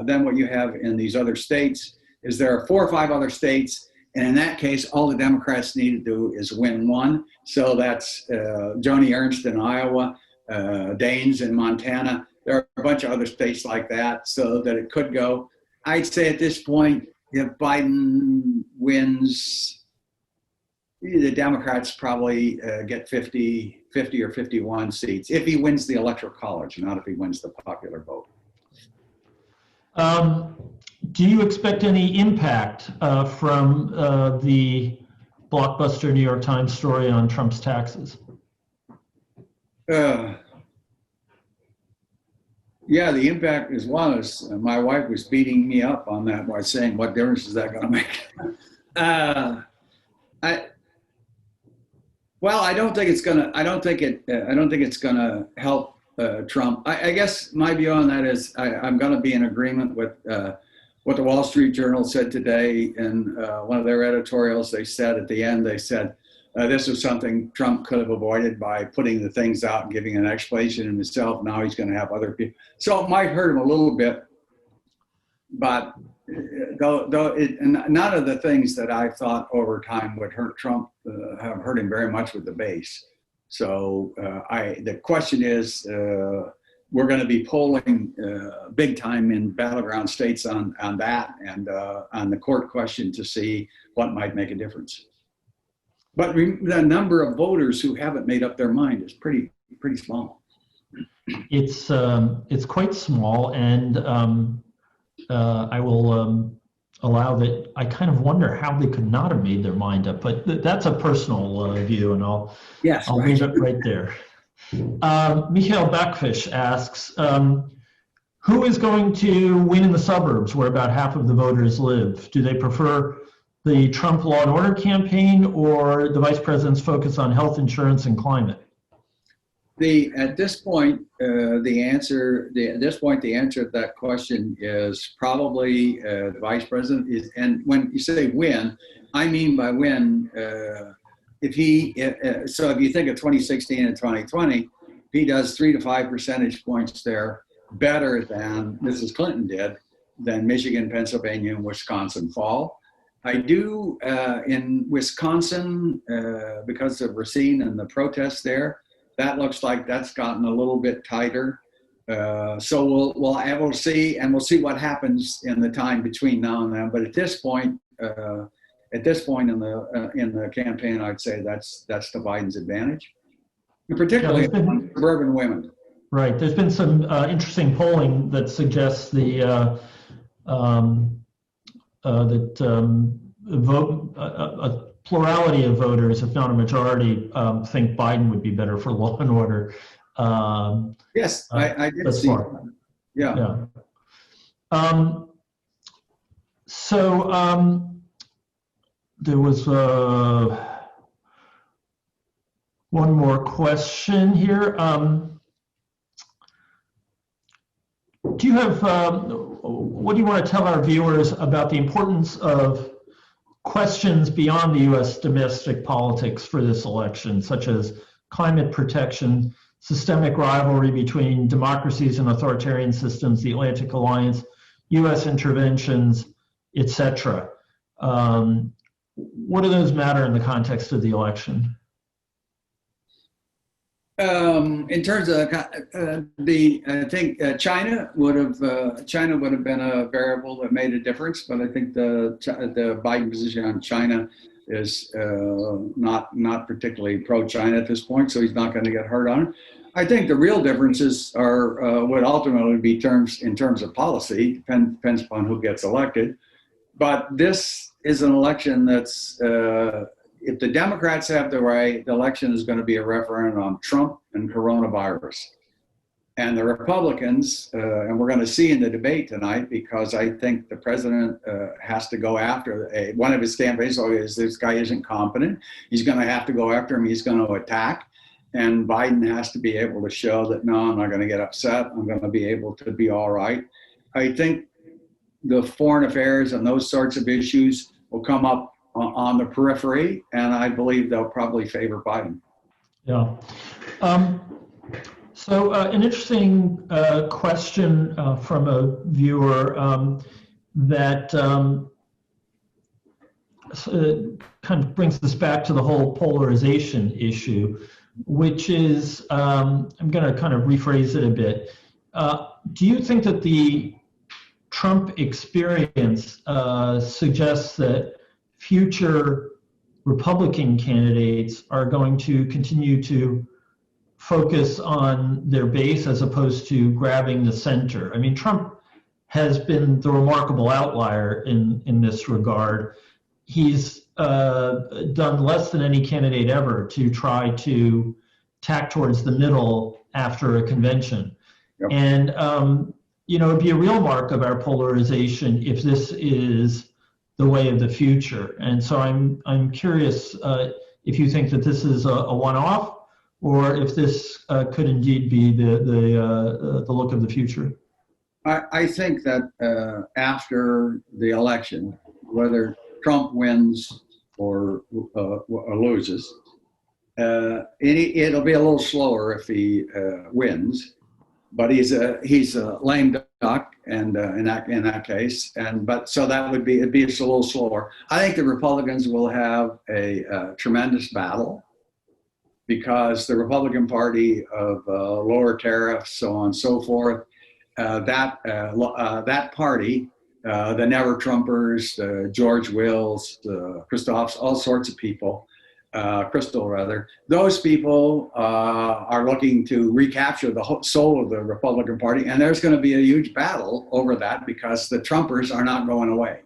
B: then what you have in these other states is there are 4 or 5 other states. And in that case, all the Democrats need to do is win 1. So that's Joni Ernst in Iowa, Daines in Montana. There are a bunch of other states like that, so that it could go. I'd say at this point, if Biden wins, the Democrats probably get 50 or 51 seats if he wins the electoral college, not if he wins the popular vote.
A: Do you expect any impact from the blockbuster New York Times story on Trump's taxes?
B: Yeah, the impact is my wife was beating me up on that by saying, "What difference is that going to make?" Well, I don't think it's gonna. I don't think it's gonna help Trump. I guess my view on that is I'm going to be in agreement with what the Wall Street Journal said today in one of their editorials. They said at the end, this was something Trump could have avoided by putting the things out and giving an explanation himself. Now he's going to have other people. So it might hurt him a little bit, but none of the things that I thought over time would hurt Trump have hurt him very much with the base. So the question is, we're going to be polling big time in Battleground States on that and on the court question to see what might make a difference. But the number of voters who haven't made up their mind is pretty small.
A: It's quite small, and I will allow that. I kind of wonder how they could not have made their mind up, but that's a personal view, and I'll leave it right there. Michael Backfish asks, who is going to win in the suburbs where about half of the voters live? Do they prefer the Trump law and order campaign or the vice president's focus on health insurance and climate?
B: At this point, the answer to that question is probably the vice president is. And when you say win, I mean by win, if you think of 2016 and 2020, if he does 3 to 5 percentage points there, better than Mrs. Clinton did, then Michigan, Pennsylvania, and Wisconsin fall. I do in Wisconsin, because of Racine and the protests there, that looks like that's gotten a little bit tighter. So we'll see, and we'll see what happens in the time between now and then. But at this point in the campaign, I'd say that's to Biden's advantage, and particularly among suburban women.
A: Right. There's been some interesting polling that suggests that a plurality of voters, if not a majority, think Biden would be better for law and order.
B: Yes, I did see that. Yeah.
A: There was one more question here. Do you have, what do you want to tell our viewers about the importance of questions beyond the U.S. domestic politics for this election, such as climate protection, systemic rivalry between democracies and authoritarian systems, the Atlantic Alliance, U.S. interventions, etc.? What do those matter in the context of the election?
B: In terms of I think China would have been a variable that made a difference, but I think the Biden position on China is not particularly pro-China at this point, so he's not going to get hurt on it. I think the real differences are would ultimately be in terms of policy. Depends upon who gets elected, but this is an election that's. If the Democrats have the right, the election is going to be a referendum on Trump and coronavirus. And the Republicans, and we're going to see in the debate tonight, because I think the president has to go after, one of his campaigns is this guy isn't competent. He's going to have to go after him. He's going to attack. And Biden has to be able to show that, no, I'm not going to get upset. I'm going to be able to be all right. I think the foreign affairs and those sorts of issues will come up on the periphery, and I believe they'll probably favor Biden.
A: Yeah. So an interesting question from a viewer that kind of brings us back to the whole polarization issue, which is, I'm going to kind of rephrase it a bit. Do you think that the Trump experience suggests that future Republican candidates are going to continue to focus on their base as opposed to grabbing the center? I mean, Trump has been the remarkable outlier in this regard. He's done less than any candidate ever to try to tack towards the middle after a convention.
B: Yep.
A: And, it'd be a real mark of our polarization if this is the way of the future. And so I'm curious if you think that this is a one-off, or if this could indeed be the look of the future.
B: I think that after the election, whether Trump wins or loses, it'll be a little slower if he wins. But he's a lame duck, and in that case, so it'd be just a little slower. I think the Republicans will have a tremendous battle, because the Republican Party of lower tariffs, so on and so forth, that party, the Never Trumpers, the George Wills, the Christophs, all sorts of people. Crystal, rather, those people are looking to recapture the soul of the Republican Party, and there's going to be a huge battle over that, because the Trumpers are not going away.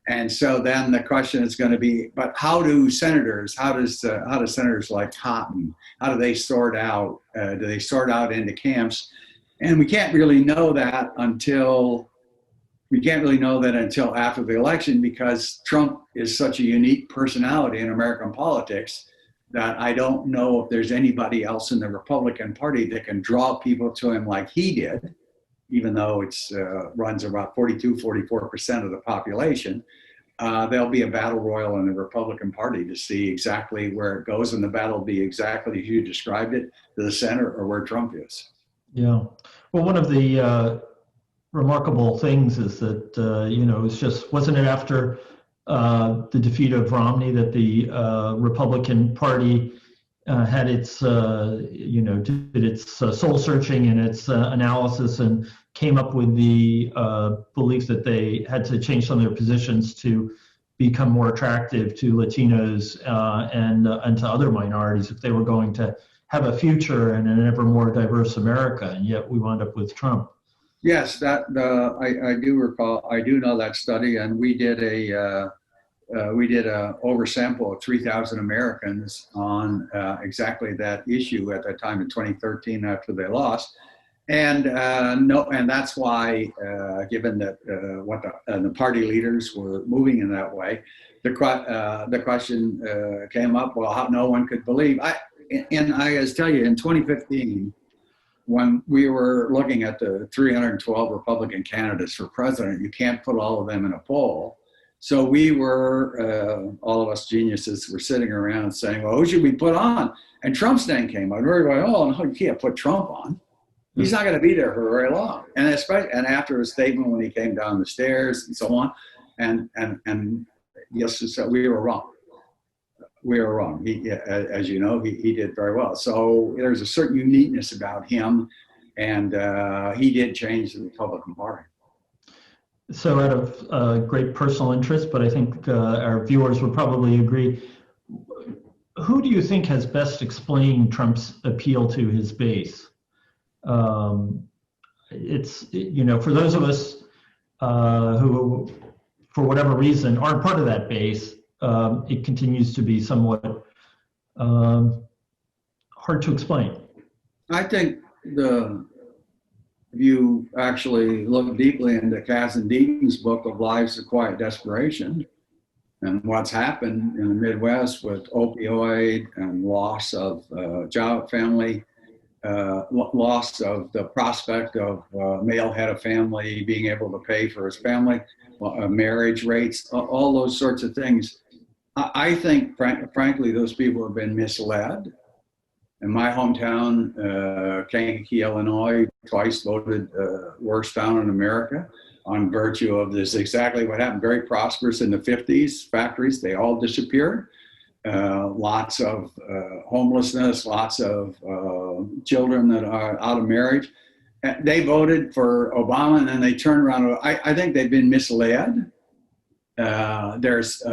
B: And so then the question is going to be, but how do senators like Cotton, how do they sort out? Do they sort out into camps? And we can't really know that until after the election, because Trump is such a unique personality in American politics that I don't know if there's anybody else in the Republican Party that can draw people to him like he did, even though it's runs about 44% of the population. There'll be a battle royal in the Republican Party to see exactly where it goes, and the battle will be exactly as you described it, to the center or where Trump is.
A: Yeah. Well, one of the remarkable things is that, it's just, wasn't it after the defeat of Romney that the Republican Party had its, did its soul searching and its analysis and came up with the belief that they had to change some of their positions to become more attractive to Latinos and to other minorities if they were going to have a future in an ever more diverse America. And yet we wound up with Trump.
B: Yes, I do recall. I do know that study, and we did a oversample of 3,000 Americans on exactly that issue at that time in 2013 after they lost. And no, and that's why, given that what the party leaders were moving in that way, the question came up. Well, how no one could believe. I just tell you, in 2015, when we were looking at the 312 Republican candidates for president, you can't put all of them in a poll. So we were, all of us geniuses were sitting around saying, well, who should we put on? And Trump's name came out. And everybody, oh, no, you can't put Trump on. He's not going to be there for very long. And after his statement when he came down the stairs and so on, and yes, so we were wrong. We were wrong. He, as you know, he did very well. So there's a certain uniqueness about him, and he did change the Republican Party.
A: So out of great personal interest, but I think our viewers would probably agree, who do you think has best explained Trump's appeal to his base? It's, for those of us who, for whatever reason, aren't part of that base, it continues to be somewhat hard to explain.
B: I think if you actually look deeply into Cass and Deaton's book of Lives of Quiet Desperation and what's happened in the Midwest with opioid and loss of job, family, loss of the prospect of male head of family being able to pay for his family, marriage rates, all those sorts of things. I think, frankly, those people have been misled. In my hometown, Kankakee, Illinois, twice voted worst town in America on virtue of this, exactly what happened. Very prosperous in the 50s, factories, they all disappeared. Lots of homelessness, lots of children that are out of marriage. They voted for Obama and then they turned around. I think they've been misled. There's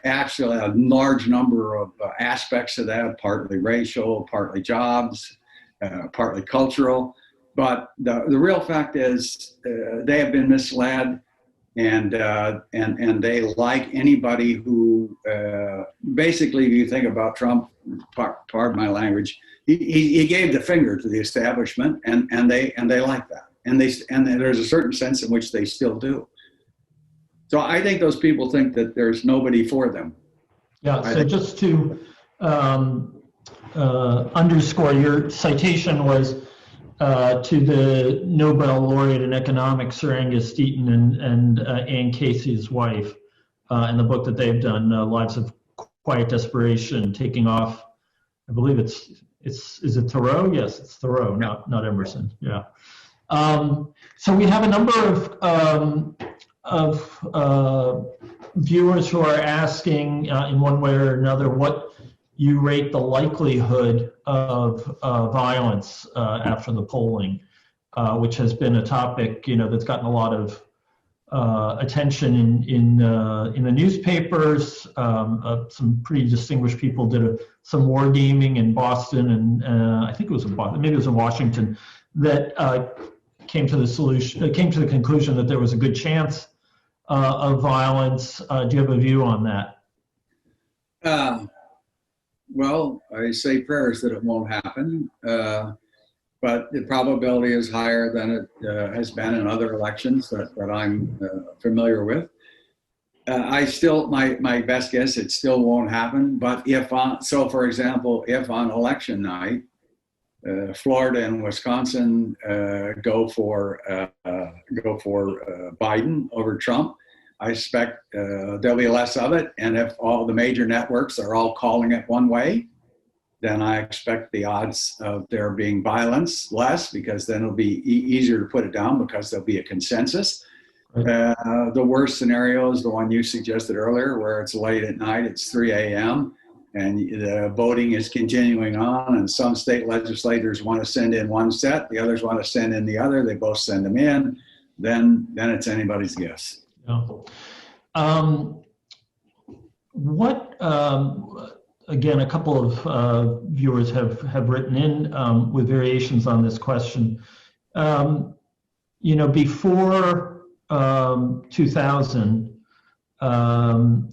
B: actually a large number of aspects of that, partly racial, partly jobs, partly cultural. But the real fact is they have been misled, and they like anybody who basically, if you think about Trump, pardon my language, he gave the finger to the establishment, and they like that, and there's a certain sense in which they still do. So I think those people think that there's nobody for them.
A: Yeah, so just to underscore, your citation was to the Nobel laureate in economics, Sir Angus Deaton and Anne Casey's wife, in the book that they've done, Lives of Quiet Desperation, taking off, I believe is it Thoreau? Yes, it's Thoreau, not Emerson, yeah. So we have a number of viewers who are asking in one way or another what you rate the likelihood of violence after the polling, which has been a topic that's gotten a lot of attention in the newspapers. Some pretty distinguished people did some war gaming in Boston, and I think it was in Boston, maybe it was in Washington, that came to the conclusion that there was a good chance of violence. Do you have a view on that?
B: Well, I say prayers that it won't happen, but the probability is higher than it has been in other elections that I'm familiar with. My best guess, it still won't happen. But for example, if on election night, Florida and Wisconsin go for Biden over Trump, I suspect there'll be less of it. And if all the major networks are all calling it one way, then I expect the odds of there being violence less, because then it'll be easier to put it down because there'll be a consensus.
A: Right.
B: The worst scenario is the one you suggested earlier, where it's late at night, it's 3 a.m., and the voting is continuing on, and some state legislators want to send in one set, the others want to send in the other, they both send them in, then it's anybody's guess.
A: Yeah. What, again, a couple of viewers have written in with variations on this question. Before 2000,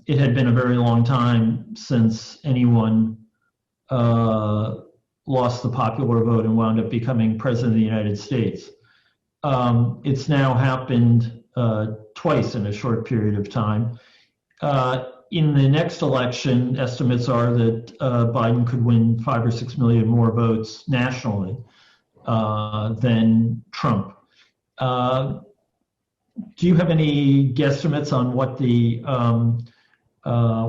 A: it had been a very long time since anyone lost the popular vote and wound up becoming president of the United States. It's now happened twice in a short period of time. In the next election, estimates are that Biden could win 5 or 6 million more votes nationally than Trump. Do you have any guesstimates on what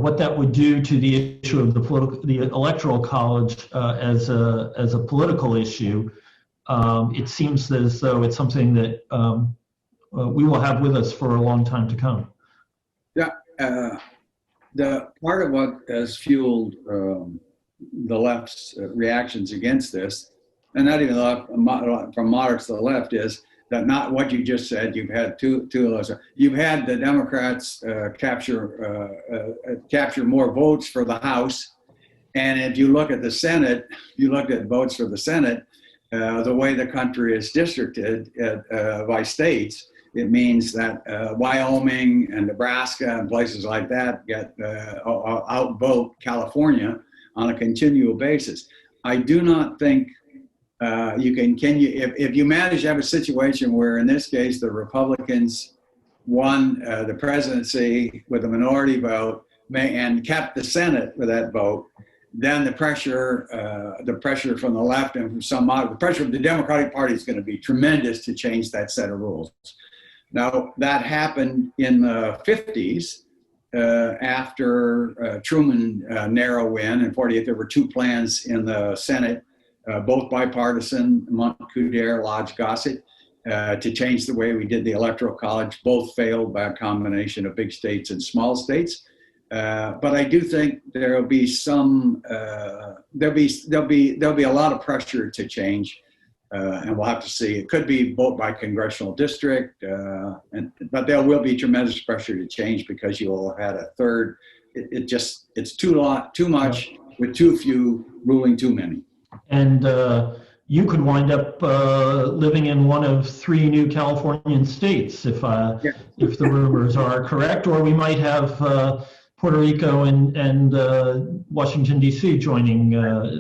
A: what that would do to the issue of the electoral college as a political issue? It seems as though it's something that we will have with us for a long time to come.
B: Yeah, the part of what has fueled the left's reactions against this, and not even the left, from moderates to the left, is that not what you just said. You've had two of those. You've had the Democrats capture more votes for the House, and if you look at the Senate, you look at votes for the Senate. The way the country is districted by states, it means that Wyoming and Nebraska and places like that get outvote California on a continual basis. I do not think if you manage to have a situation where, in this case, the Republicans won the presidency with a minority vote and kept the Senate with that vote, then the pressure from the left and from some the pressure of the Democratic Party is going to be tremendous to change that set of rules. Now, that happened in the 50s after Truman narrow win in 48. There were two plans in the Senate, both bipartisan, Montcouder, Lodge, Gossett, to change the way we did the Electoral College. Both failed by a combination of big states and small states. But I do think there'll be there'll be a lot of pressure to change, and we'll have to see. It could be vote by congressional district, but there will be tremendous pressure to change because you will have had a third. It's too much with too few ruling too many. And
A: you could wind up living in one of 3 new Californian states if the rumors are correct, or we might have Puerto Rico and Washington, D.C. joining.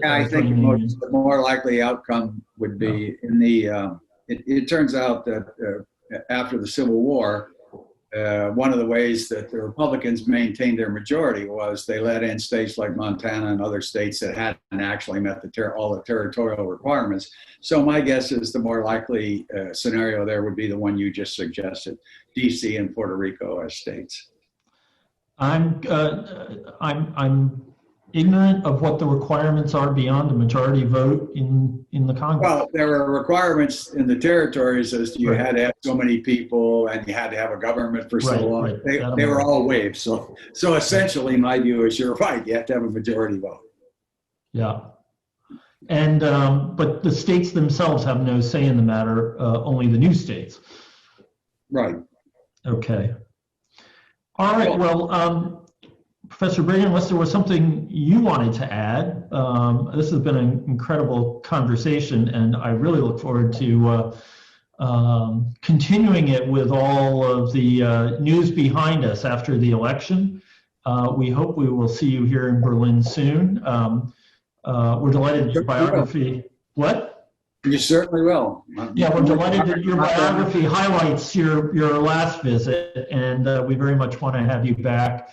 B: I think the more likely outcome would be in the. It turns out that after the Civil War, one of the ways that the Republicans maintained their majority was they let in states like Montana and other states that hadn't actually met all the territorial requirements. So my guess is the more likely scenario there would be the one you just suggested, D.C. and Puerto Rico as states.
A: I'm ignorant of what the requirements are beyond a majority vote in the Congress.
B: Well, there were requirements in the territories as to you had to have so many people and you had to have a government for so long.
A: Right.
B: They were all waived. So essentially, my view is you're right. You have to have a majority vote.
A: Yeah. And but the states themselves have no say in the matter. Only the new states.
B: Right.
A: Okay. All right. Well, Professor Brady, unless there was something you wanted to add, this has been an incredible conversation, and I really look forward to continuing it with all of the news behind us after the election. We hope we will see you here in Berlin soon. We're delighted that your biography. What?
B: You certainly will.
A: Yeah, we're delighted that your biography highlights your last visit, and we very much want to have you back.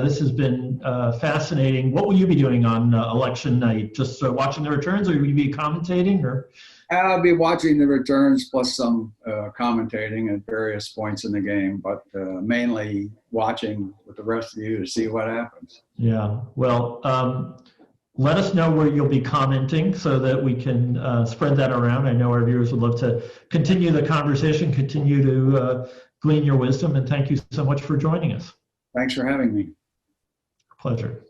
A: This has been fascinating. What will you be doing on election night? Just watching the returns, or will you be commentating? Or
B: I'll be watching the returns plus some commentating at various points in the game, but mainly watching with the rest of you to see what happens.
A: Yeah. Well, Let us know where you'll be commenting so that we can spread that around. I know our viewers would love to continue the conversation, continue to glean your wisdom, and thank you so much for joining us.
B: Thanks for having me.
A: Pleasure.